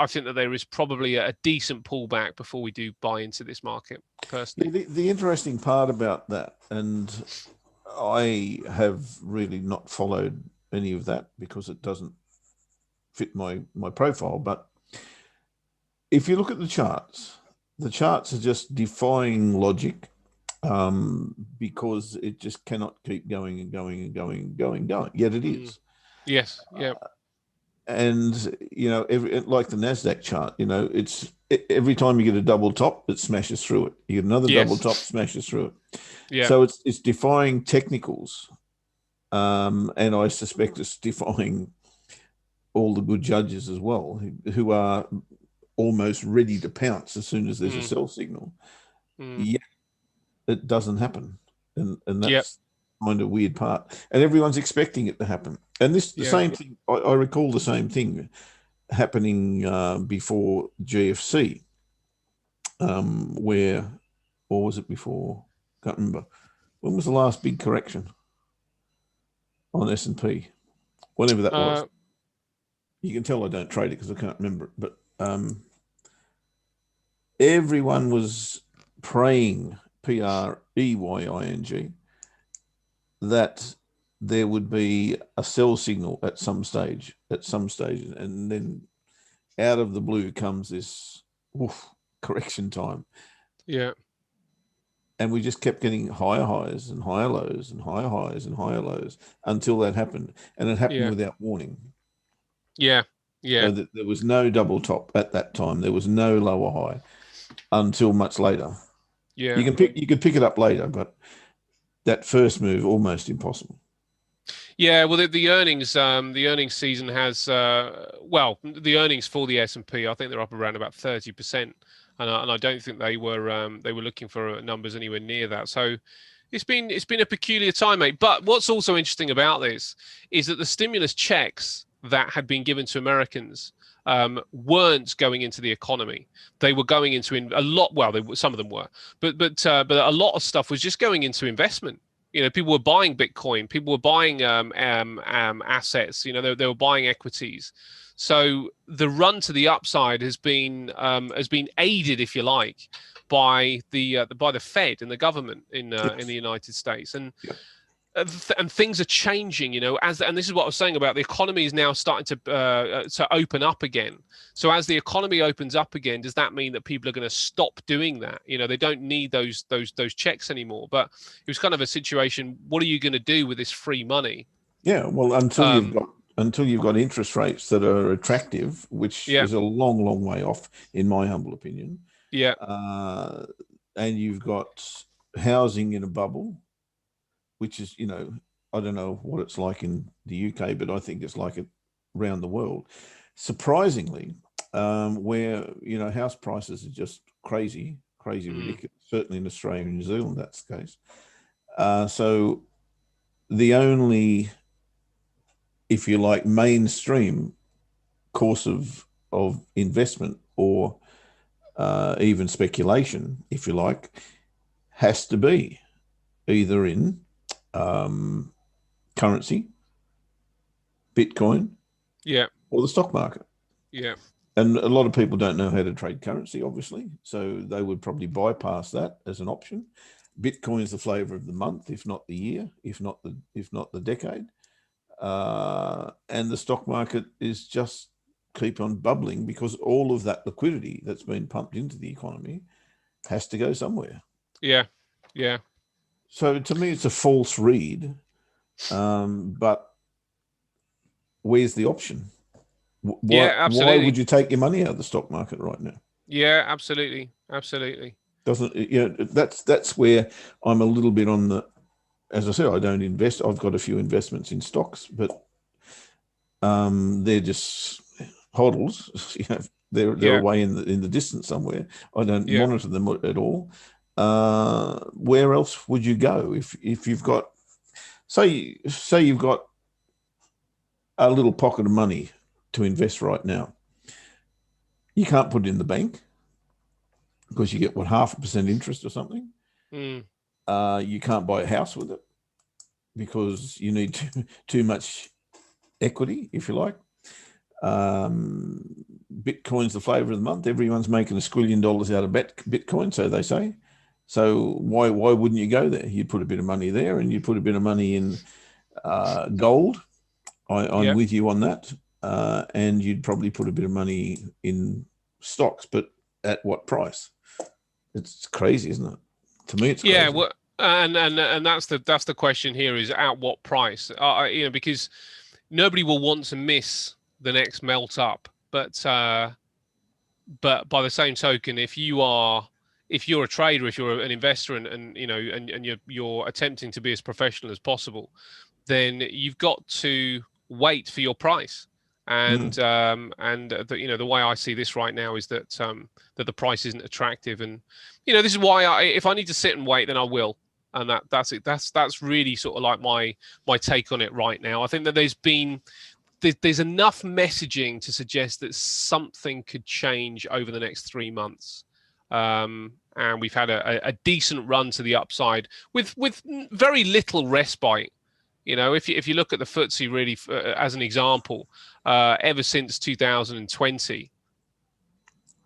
think that there is probably a decent pullback before we do buy into this market, personally. The interesting part about that, and I have really not followed any of that because it doesn't fit my profile. But if you look at the charts are just defying logic because it just cannot keep going and going and going and going and going. Yet it is. Yes. Yeah. And like the Nasdaq chart, it's every time you get a double top, it smashes through it. You get another double top, smashes through it. Yeah. So it's defying technicals, and I suspect it's defying all the good judges as well, who are almost ready to pounce as soon as there's a sell signal. Yet it doesn't happen, and that's kind of weird part. And everyone's expecting it to happen. And same thing, I recall the same thing happening before GFC, or was it before? Can't remember. When was the last big correction on S&P? Whenever that was. You can tell I don't trade it because I can't remember it. But everyone was praying, PREYING, that there would be a sell signal at some stage, and then out of the blue comes this correction time. Yeah. And we just kept getting higher highs and higher lows and higher highs and higher lows until that happened. And it happened without warning. Yeah. Yeah. So that there was no double top at that time. There was no lower high until much later. Yeah. You could pick it up later, but that first move, almost impossible. Yeah, well, the earnings season has the earnings for the S&P, I think they're up around about 30%, and I don't think they were looking for numbers anywhere near that. So it's been a peculiar time, mate. But what's also interesting about this is that the stimulus checks that had been given to Americans weren't going into the economy. They were going into a lot. Well, some of them were, but a lot of stuff was just going into investment. People were buying Bitcoin. People were buying assets. They were buying equities. So the run to the upside has been aided, if you like, by the Fed and the government in the United States. And things are changing, and this is what I was saying about the economy is now starting to open up again. So as the economy opens up again, does that mean that people are going to stop doing that? They don't need those checks anymore. But it was kind of a situation. What are you going to do with this free money? Yeah, well, until you've got interest rates that are attractive, which is a long, long way off, in my humble opinion. Yeah. And you've got housing in a bubble, which is, I don't know what it's like in the UK, but I think it's like it around the world. surprisingly, where, you know, house prices are just crazy, ridiculous, certainly in Australia and New Zealand, that's the case. So the only, if you like, mainstream course of investment or even speculation, if you like, has to be either in currency, Bitcoin, Yeah. or the stock market. Yeah. And a lot of people don't know how to trade currency, obviously, so they would probably bypass that as an option. Bitcoin is the flavor of the month, if not the year, if not the decade. And the stock market is just keep on bubbling because all of that liquidity that's been pumped into the economy has to go somewhere. Yeah. Yeah. So to me, it's a false read. But where's the option? Yeah, Why absolutely. would you take your money out of the stock market right now? Yeah, absolutely. Absolutely. Doesn't, you know, that's where I'm a little bit on the, as I said, I don't invest. I've got a few investments in stocks, but they're just hodls. You know, they're Yeah. away in the distance somewhere. I don't Yeah. monitor them at all. Where else would you go if you've got, say you've got a little pocket of money to invest right now? You can't put it in the bank because you get, what, 0.5% interest or something. Mm. You can't buy a house with it because you need too much equity, if you like. Bitcoin's the flavor of the month. Everyone's making $1 squillion out of Bitcoin, so they say. So why wouldn't you go there? You'd put a bit of money there, and you put a bit of money in gold. I'm Yeah. with you on that. And you'd probably put a bit of money in stocks, but at what price? It's crazy, isn't it? To me, it's Yeah. crazy. Well, and that's the question here, is at what price? You know, because nobody will want to miss the next melt up, but by the same token, if you're a trader, if you're an investor, and you know, and you're attempting to be as professional as possible, then you've got to wait for your price. And you know, the way I see this right now is that that the price isn't attractive, and you know, this is why if I need to sit and wait, then I will. And that's it. That's really sort of like my take on it right now. I think that there's enough messaging to suggest that something could change over the next 3 months. And we've had a decent run to the upside with very little respite. You know, if you look at the FTSE really as an example, ever since 2020,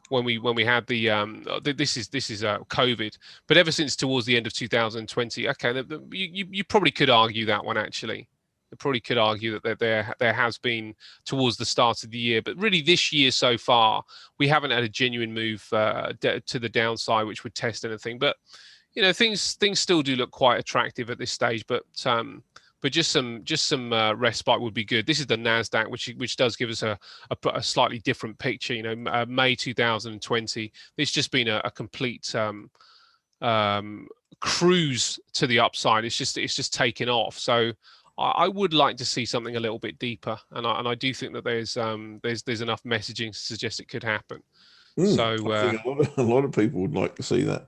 when we had this is COVID, but ever since towards the end of 2020, okay, you probably could argue that one actually. You probably could argue that there has been towards the start of the year, but really this year so far we haven't had a genuine move to the downside which would test anything. But you know, things still do look quite attractive at this stage, but just some respite would be good. This is the Nasdaq, which does give us a slightly different picture. You know, May 2020. It's just been a complete cruise to the upside. It's just taken off. So I would like to see something a little bit deeper, and I do think that there's enough messaging to suggest it could happen. So I think a lot of people would like to see that.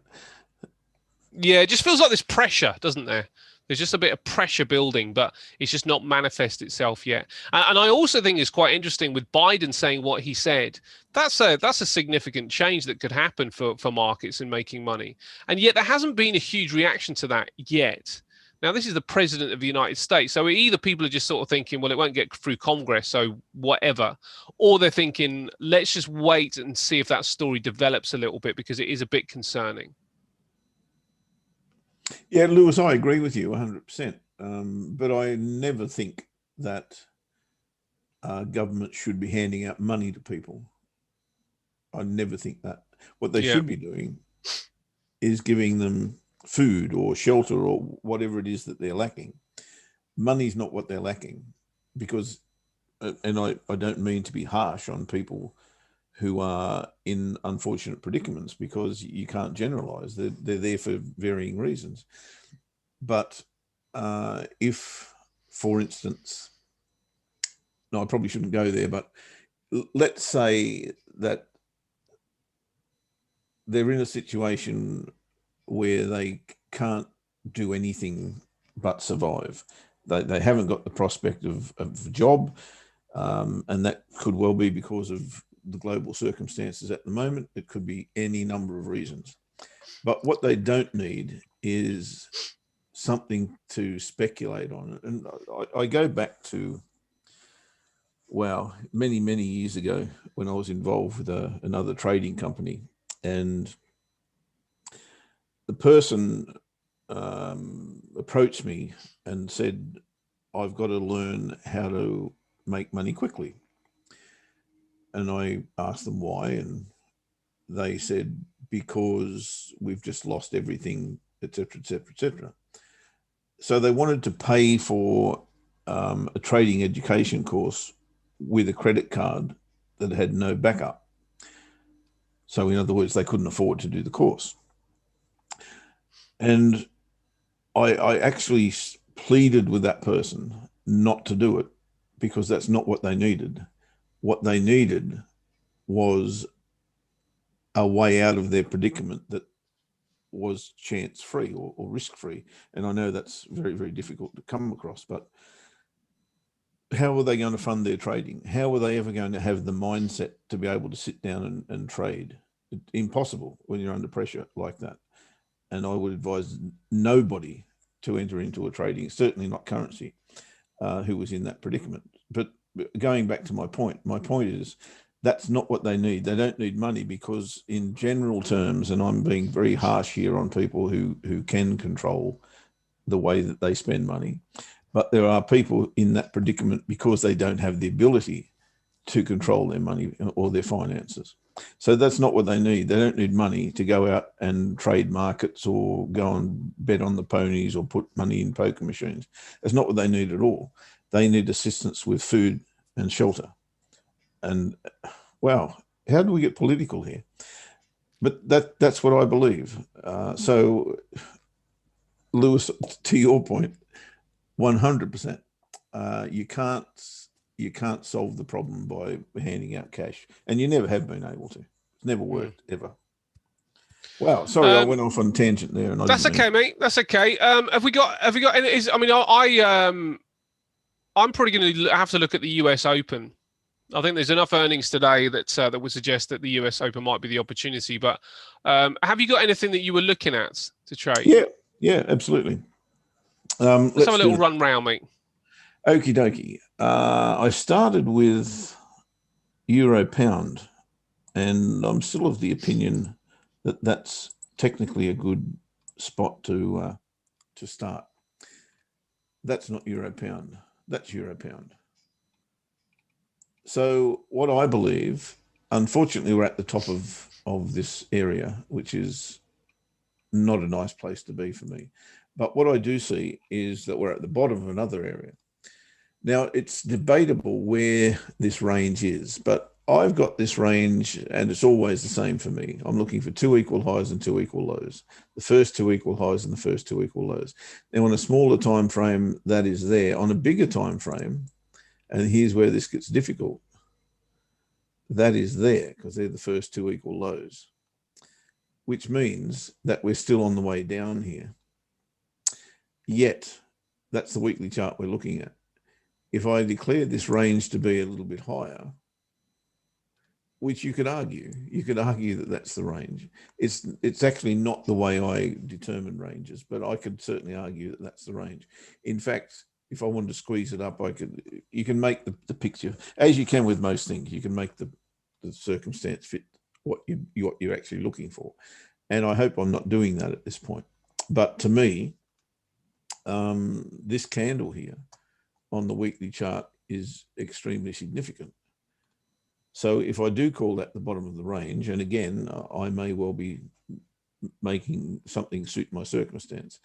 yeah, it just feels like there's pressure, doesn't there? There's just a bit of pressure building, but it's just not manifest itself yet. And I also think it's quite interesting with Biden saying what he said. That's a significant change that could happen for markets in making money. And yet there hasn't been a huge reaction to that yet. Now, this is the president of the United States. So either people are just sort of thinking, well, it won't get through Congress, so whatever. Or they're thinking, let's just wait and see if that story develops a little bit because it is a bit concerning. Yeah, Lewis, I agree with you 100%. But I never think that government should be handing out money to people. I never think that. What they Yeah. should be doing is giving them food or shelter or whatever it is that they're lacking. Money's not what they're lacking, because, and I don't mean to be harsh on people who are in unfortunate predicaments, because you can't generalize. They're there for varying reasons. But if, for instance, no, I probably shouldn't go there, but let's say that they're in a situation where they can't do anything but survive. They haven't got the prospect of a job, and that could well be because of the global circumstances at the moment. It could be any number of reasons. But what they don't need is something to speculate on. And I go back to, wow, many, many years ago when I was involved with another trading company, and the person approached me and said, I've got to learn how to make money quickly. And I asked them why, and they said, because we've just lost everything, etc., etc., etc. So they wanted to pay for a trading education course with a credit card that had no backup. So in other words, they couldn't afford to do the course. And I actually pleaded with that person not to do it, because that's not what they needed. What they needed was a way out of their predicament that was chance free or risk free. And I know that's very, very difficult to come across, but how are they going to fund their trading? How are they ever going to have the mindset to be able to sit down and trade? It's impossible when you're under pressure like that. And I would advise nobody to enter into a trading, certainly not currency, who was in that predicament. But going back to my point is that's not what they need. They don't need money, because in general terms, and I'm being very harsh here on people who can control the way that they spend money, but there are people in that predicament because they don't have the ability to control their money or their finances. So that's not what they need. They don't need money to go out and trade markets or go and bet on the ponies or put money in poker machines. That's not what they need at all. They need assistance with food and shelter. And wow, how do we get political here? But that's what I believe. So, Lewis, to your point, 100%. You can't solve the problem by handing out cash, and you never have been able to. It's never worked ever. Wow, sorry, I went off on a tangent there, and that's okay, mate. That's okay. Have we got any? I mean, I'm probably going to have to look at the US Open. I think there's enough earnings today that would suggest that the US Open might be the opportunity. But have you got anything that you were looking at to trade? Yeah, absolutely. Let's have a little run round, mate. Okie dokie. I started with Euro Pound, and I'm still of the opinion that that's technically a good spot to start. That's not Euro Pound. That's Euro Pound. So what I believe, unfortunately, we're at the top of this area, which is not a nice place to be for me. But what I do see is that we're at the bottom of another area. Now, it's debatable where this range is, but I've got this range, and it's always the same for me. I'm looking for 2 equal highs and 2 equal lows. The first 2 equal highs and the first 2 equal lows. Now, on a smaller time frame, that is there. On a bigger time frame, and here's where this gets difficult, that is there, because they're the first 2 equal lows, which means that we're still on the way down here. Yet, that's the weekly chart we're looking at. If I declare this range to be a little bit higher, which you could argue that that's the range. It's actually not the way I determine ranges, but I could certainly argue that that's the range. In fact, if I wanted to squeeze it up, you can make the picture, as you can with most things. You can make the circumstance fit what you're actually looking for. And I hope I'm not doing that at this point. But to me, this candle here on the weekly chart is extremely significant. So if I do call that the bottom of the range, and again, I may well be making something suit my circumstance,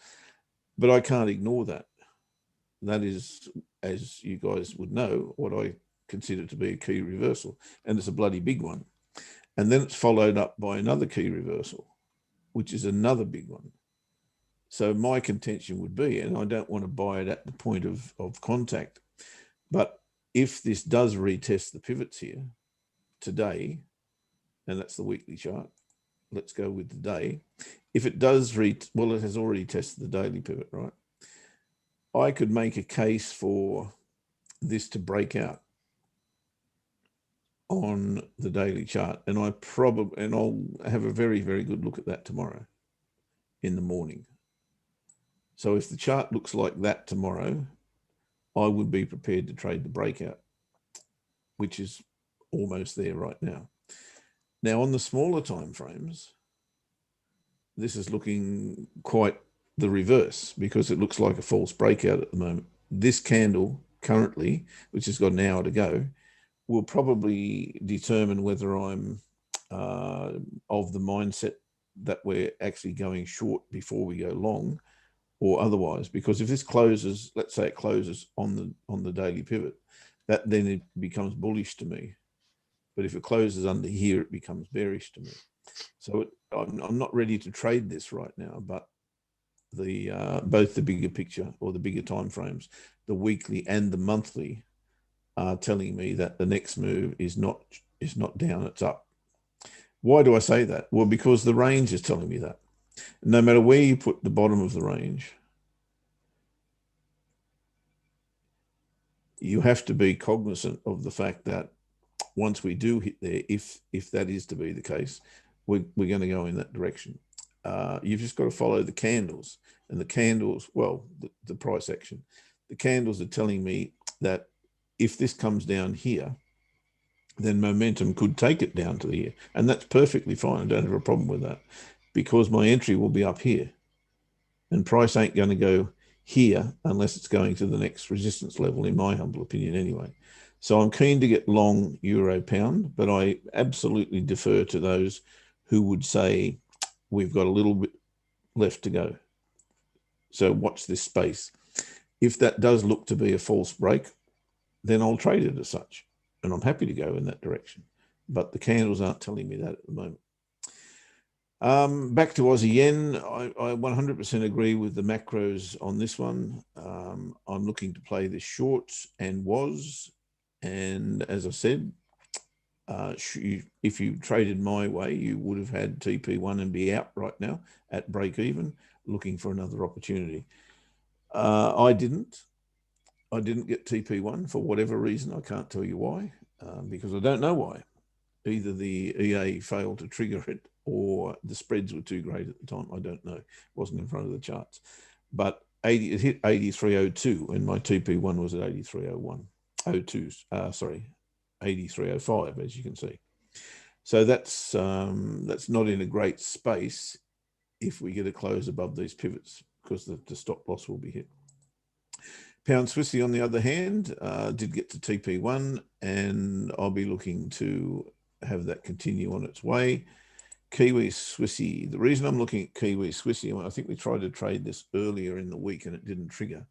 but I can't ignore that. That is, as you guys would know, what I consider to be a key reversal, and it's a bloody big one. And then it's followed up by another key reversal, which is another big one. So my contention would be, and I don't want to buy it at the point of contact, but if this does retest the pivots here, today, and that's the weekly chart. Let's go with the day. If it does well, it has already tested the daily pivot, right? I could make a case for this to break out on the daily chart, and I'll have a very, very good look at that tomorrow in the morning. So if the chart looks like that tomorrow, I would be prepared to trade the breakout, which is almost there right now. Now on the smaller time frames, this is looking quite the reverse, because it looks like a false breakout at the moment. This candle currently, which has got an hour to go, will probably determine whether I'm of the mindset that we're actually going short before we go long, or otherwise. Because if this closes, let's say it closes on the daily pivot, that then it becomes bullish to me. But if it closes under here, it becomes bearish to me. So I'm not ready to trade this right now, but both the bigger picture, or the bigger time frames, the weekly and the monthly, are telling me that the next move is not down, it's up. Why do I say that? Well, because the range is telling me that. No matter where you put the bottom of the range, you have to be cognizant of the fact that once we do hit there, if that is to be the case, we're going to go in that direction. You've just got to follow the candles, and the candles, well, the price action. The candles are telling me that if this comes down here, then momentum could take it down to here, and that's perfectly fine. I don't have a problem with that, because my entry will be up here, and price ain't going to go here unless it's going to the next resistance level, in my humble opinion anyway. So I'm keen to get long euro pound, but I absolutely defer to those who would say we've got a little bit left to go. So watch this space. If that does look to be a false break, then I'll trade it as such, and I'm happy to go in that direction. But the candles aren't telling me that at the moment. Back to Aussie Yen, I 100% agree with the macros on this one. I'm looking to play this short, and as I said, if you traded my way, you would have had TP1 and be out right now at break even, looking for another opportunity. I didn't get TP1 for whatever reason. I can't tell you why, because I don't know why. Either the EA failed to trigger it, or the spreads were too great at the time. I don't know. It wasn't in front of the charts. But it hit 83.02, and my TP1 was at 83.01. 83.05, as you can see. So that's not in a great space if we get a close above these pivots, because the stop loss will be hit. Pound Swissy, on the other hand, did get to TP1, and I'll be looking to have that continue on its way. Kiwi Swissy, the reason I'm looking at Kiwi Swissy, I think we tried to trade this earlier in the week and it didn't trigger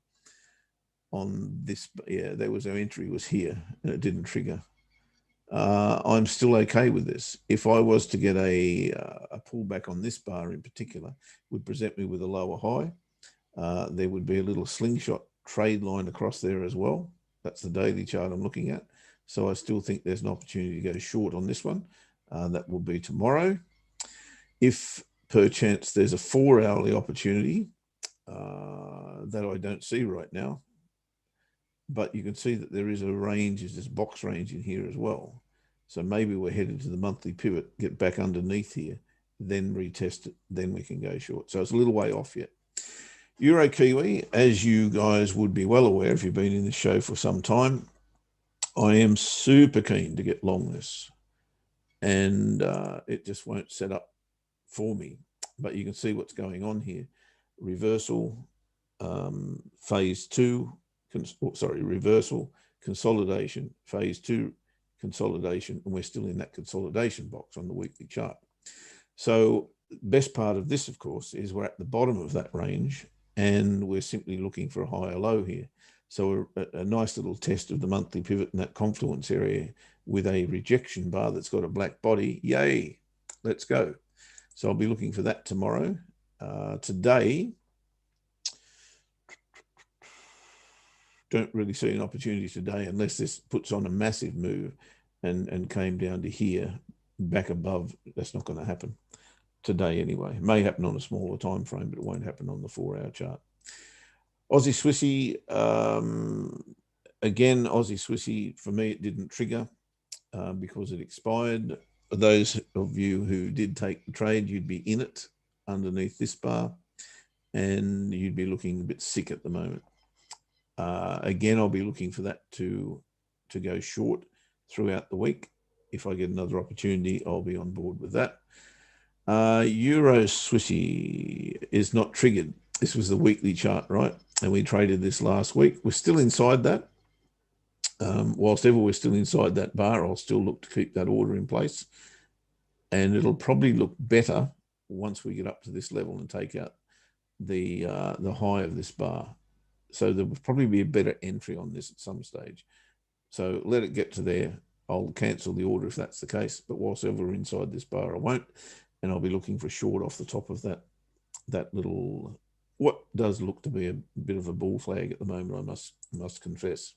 on this. Yeah, there was our entry was here and it didn't trigger. I'm still okay with this. If I was to get a pullback on this bar in particular, would present me with a lower high. There would be a little slingshot trade line across there as well. That's the daily chart I'm looking at. So I still think there's an opportunity to go short on this one. That will be tomorrow. If perchance there's a 4-hourly opportunity that I don't see right now, but you can see that there is a range, there's this box range in here as well. So maybe we're headed to the monthly pivot, get back underneath here, then retest it, then we can go short. So it's a little way off yet. Euro Kiwi, as you guys would be well aware if you've been in the show for some time, I am super keen to get long this, and it just won't set up for me. But you can see what's going on here. Reversal, phase 2, reversal, consolidation, phase 2, consolidation, and we're still in that consolidation box on the weekly chart. So best part of this, of course, is we're at the bottom of that range, and we're simply looking for a higher low here. So a nice little test of the monthly pivot in that confluence area with a rejection bar that's got a black body. Yay, let's go. So I'll be looking for that tomorrow. Today, don't really see an opportunity today unless this puts on a massive move and came down to here, back above. That's not going to happen today anyway. It may happen on a smaller time frame, but it won't happen on the 4-hour chart. Aussie Swissy, again, Aussie Swissy, for me, it didn't trigger because it expired. For those of you who did take the trade, you'd be in it underneath this bar, and you'd be looking a bit sick at the moment. Again, I'll be looking for that to go short throughout the week. If I get another opportunity, I'll be on board with that. Euro Swissy is not triggered. This was the weekly chart, right? And we traded this last week. We're still inside that. Whilst ever we're still inside that bar, I'll still look to keep that order in place. And it'll probably look better once we get up to this level and take out the high of this bar. So there will probably be a better entry on this at some stage. So let it get to there. I'll cancel the order if that's the case. But whilst ever we're inside this bar, I won't. And I'll be looking for a short off the top of that little, what does look to be a bit of a bull flag at the moment, I must confess.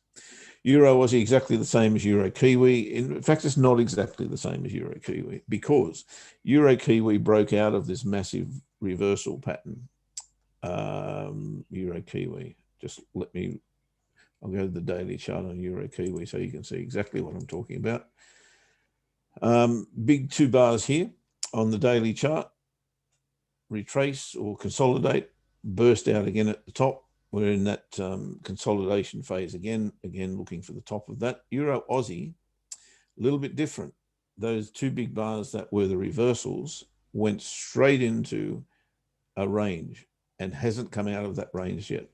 Euro Aussie exactly the same as Euro Kiwi. In fact, it's not exactly the same as Euro Kiwi because Euro Kiwi broke out of this massive reversal pattern. Euro Kiwi, just I'll go to the daily chart on Euro Kiwi so you can see exactly what I'm talking about. Big 2 bars here on the daily chart, retrace or consolidate, burst out again at the top. We're in that consolidation phase again looking for the top of that. Euro Aussie, a little bit different. Those 2 big bars that were the reversals went straight into a range and hasn't come out of that range yet.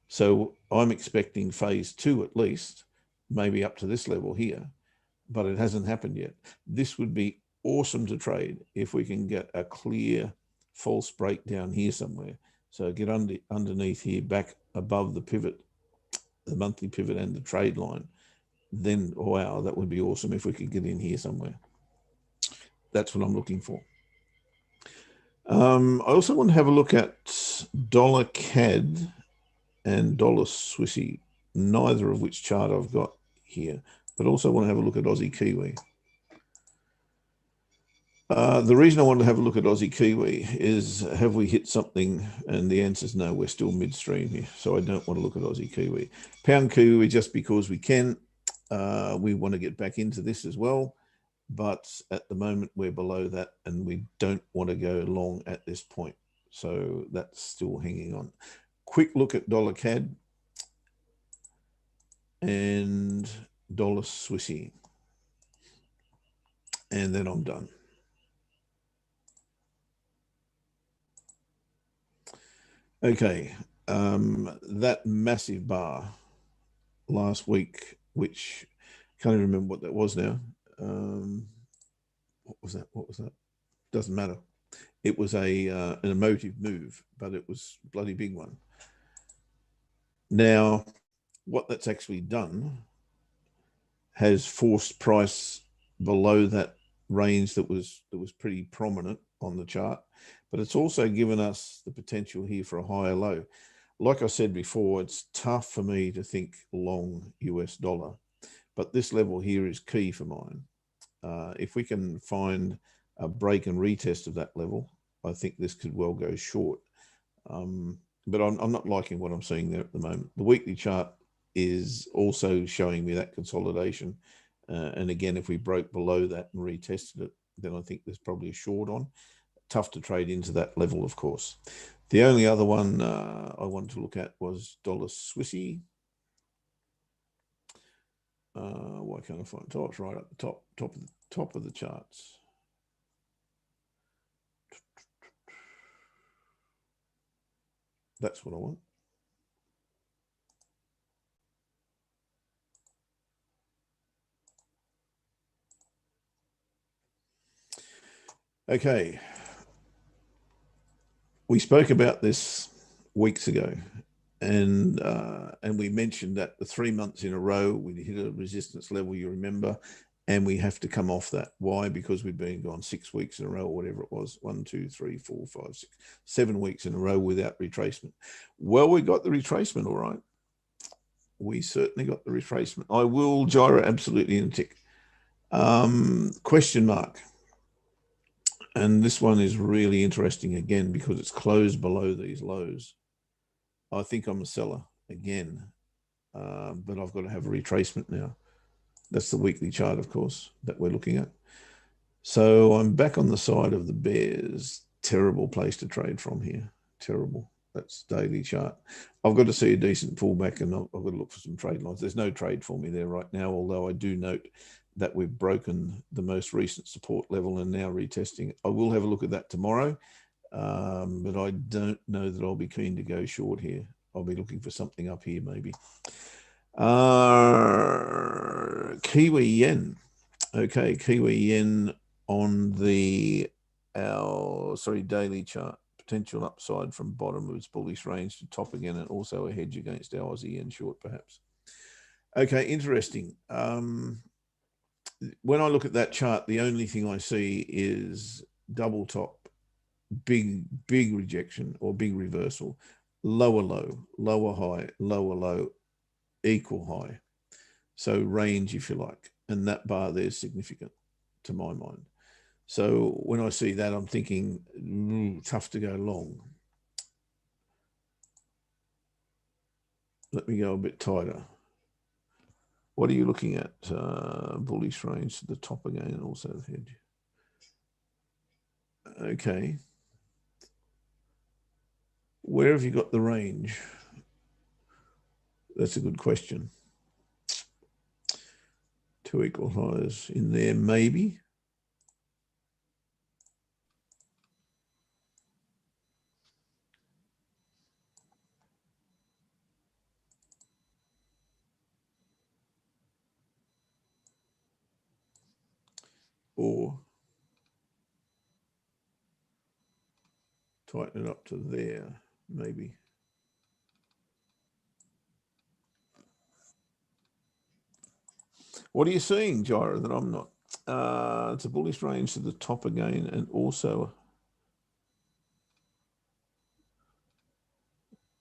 So I'm expecting phase 2 at least, maybe up to this level here, but it hasn't happened yet. This would be awesome to trade if we can get a clear false break down here somewhere. So get underneath here, back above the pivot, the monthly pivot and the trade line. Then, wow, that would be awesome if we could get in here somewhere. That's what I'm looking for. I also want to have a look at dollar CAD and dollar Swissy, neither of which chart I've got here, but also want to have a look at Aussie Kiwi. The reason I want to have a look at Aussie Kiwi is, have we hit something? And the answer is no, we're still midstream here. So I don't want to look at Aussie Kiwi. Pound Kiwi, just because we can. We want to get back into this as well. But at the moment, we're below that and we don't want to go long at this point. So that's still hanging on. Quick look at dollar CAD and dollar Swissy. And then I'm done. Okay, that massive bar last week, which I can't even remember what that was now. What was that? Doesn't matter. It was an emotive move, but it was a bloody big one. Now, what that's actually done has forced price below that range that was pretty prominent on the chart, but it's also given us the potential here for a higher low. Like I said before, it's tough for me to think long US dollar, but this level here is key for mine. If we can find a break and retest of that level, I think this could well go short. But I'm not liking what I'm seeing there at the moment. The weekly chart is also showing me that consolidation. And again, if we broke below that and retested it, then I think there's probably a short on. Tough to trade into that level, of course. The only other one I wanted to look at was dollar Swissy. Why can't I find it? Oh, it's right up the top of the charts. That's what I want. Okay. We spoke about this weeks ago, and we mentioned that the 3 months in a row we hit a resistance level, you remember, and we have to come off that. Why? Because we've been gone 6 weeks in a row, or whatever it was, 1, 2, 3, 4, 5, 6, 7 weeks in a row without retracement. Well, we got the retracement, all right. We certainly got the retracement. I will gyro absolutely in a tick. Question mark. And this one is really interesting again because it's closed below these lows. I think I'm a seller again, but I've got to have a retracement now. That's the weekly chart, of course, that we're looking at. So I'm back on the side of the bears. Terrible place to trade from here. Terrible. That's daily chart. I've got to see a decent pullback and I've got to look for some trade lines. There's no trade for me there right now, although I do note that we've broken the most recent support level and now retesting. I will have a look at that tomorrow, but I don't know that I'll be keen to go short here. I'll be looking for something up here maybe. Kiwi Yen. Okay, Kiwi Yen on the daily chart. Potential upside from bottom of its bullish range to top again, and also a hedge against our Aussie Yen short, perhaps. Okay, interesting. When I look at that chart, the only thing I see is double top, big rejection or big reversal, lower low, lower high, lower low, equal high. So range, if you like, and that bar there is significant to my mind. So when I see that, I'm thinking, tough to go long. Let me go a bit tighter. What are you looking at? Bullish range to the top again, and also the hedge. Okay. Where have you got the range? That's a good question. Two equal highs in there, maybe. Or tighten it up to there, maybe. What are you seeing, Gyra, that I'm not? It's a bullish range to the top again, and also,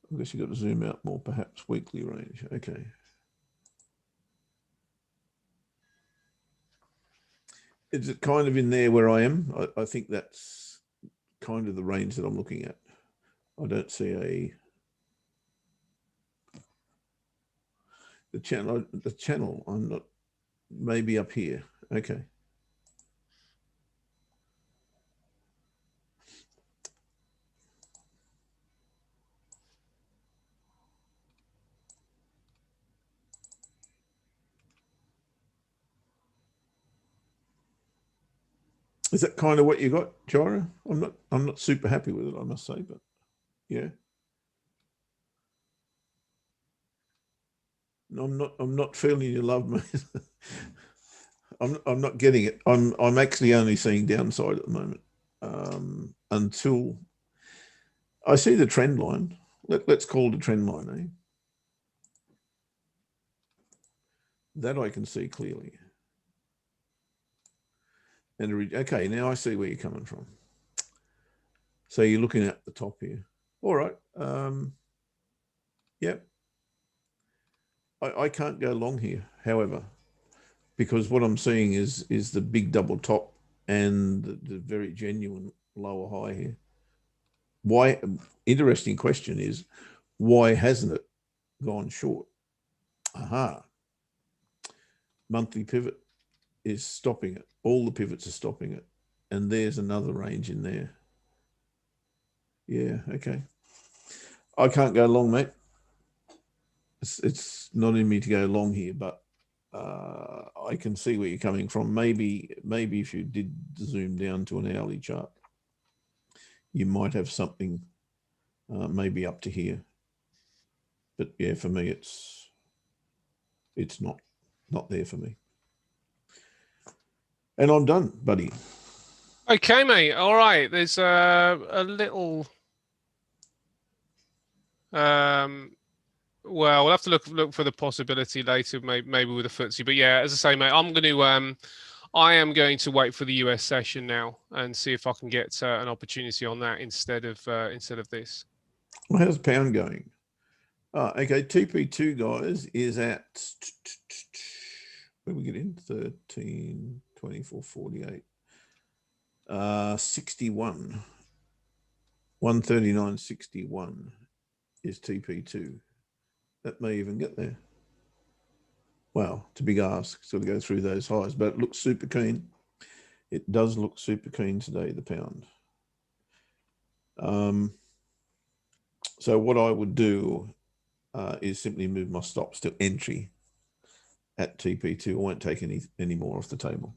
I guess you've got to zoom out more, perhaps weekly range. Okay. Is it kind of in there where I am? I think that's kind of the range that I'm looking at. I don't see the channel. I'm not, maybe up here. Okay. Is that kind of what you got, Jara? I'm not super happy with it, I must say, but yeah. I'm not feeling your love, mate. I'm not getting it. I'm actually only seeing downside at the moment. Until I see the trend line. Let's call it a trend line, eh? That I can see clearly. And okay, now I see where you're coming from. So you're looking at the top here. All right. Yep. I can't go long here, however, because what I'm seeing is the big double top and the very genuine lower high here. Why? Interesting question is, why hasn't it gone short? Aha. Monthly pivot is stopping it. All the pivots are stopping it. And there's another range in there. Yeah, okay. I can't go long, mate. It's not in me to go long here, but I can see where you're coming from. Maybe if you did zoom down to an hourly chart, you might have something maybe up to here. But yeah, for me, it's not there for me. And I'm done, buddy. Okay, mate. All right. There's a little. Well, we'll have to look for the possibility later, maybe with a FTSE. But yeah, as I say, mate, I am going to wait for the US session now and see if I can get an opportunity on that instead of this. Well, how's pound going? Okay, TP2 guys is at where we get in? 13, 24, 48. 61. 139.61 is TP2. That may even get there. Wow, it's a big ask to go through those highs, but it looks super keen. It does look super keen today, the pound. So what I would do is simply move my stops to entry at TP2. I won't take any more off the table.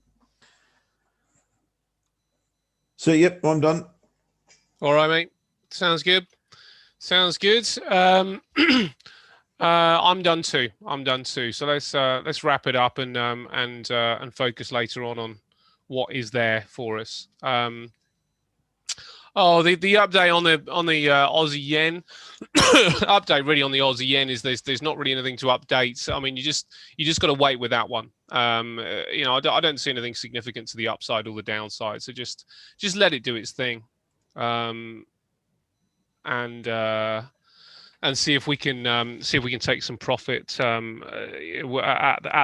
So, yep, I'm done. All right, mate. Sounds good. Sounds good. I'm done too. I'm done too. So let's wrap it up and focus later on what is there for us. Oh, the update on the Aussie Yen update really on the Aussie Yen is there's not really anything to update. I mean, you just got to wait with that one. You know, I don't see anything significant to the upside or the downside. So just let it do its thing, and see if we can take some profit at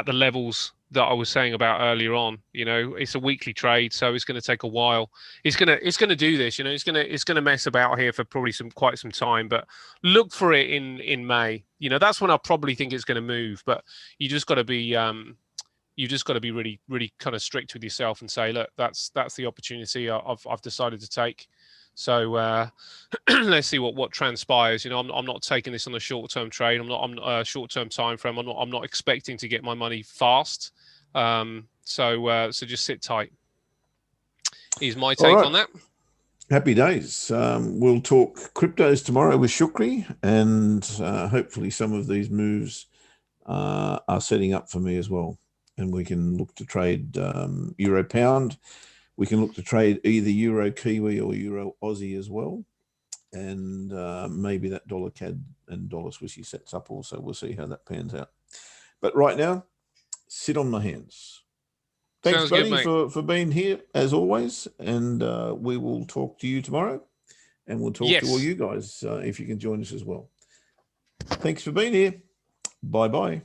the levels that I was saying about earlier on. You know, it's a weekly trade, so it's going to take a while. It's going to do this. You know, it's going to mess about here for probably quite some time. But look for it in May. You know, that's when I probably think it's going to move. But you just got to be really really kind of strict with yourself and say, look, that's the opportunity I've decided to take. So let's see what transpires. You know, I'm not taking this on a short-term trade. I'm not a short-term time frame. I'm not expecting to get my money fast. So just sit tight. Is my take on that. Happy days. We'll talk cryptos tomorrow with Shukri, and hopefully some of these moves are setting up for me as well. And we can look to trade Euro Pound. We can look to trade either Euro Kiwi or Euro Aussie as well. And maybe that dollar CAD and dollar Swissy sets up also. We'll see how that pans out. But right now, sit on my hands. Thanks, Sounds buddy, good, for being here as always. And we will talk to you tomorrow. And we'll talk to all you guys if you can join us as well. Thanks for being here. Bye-bye.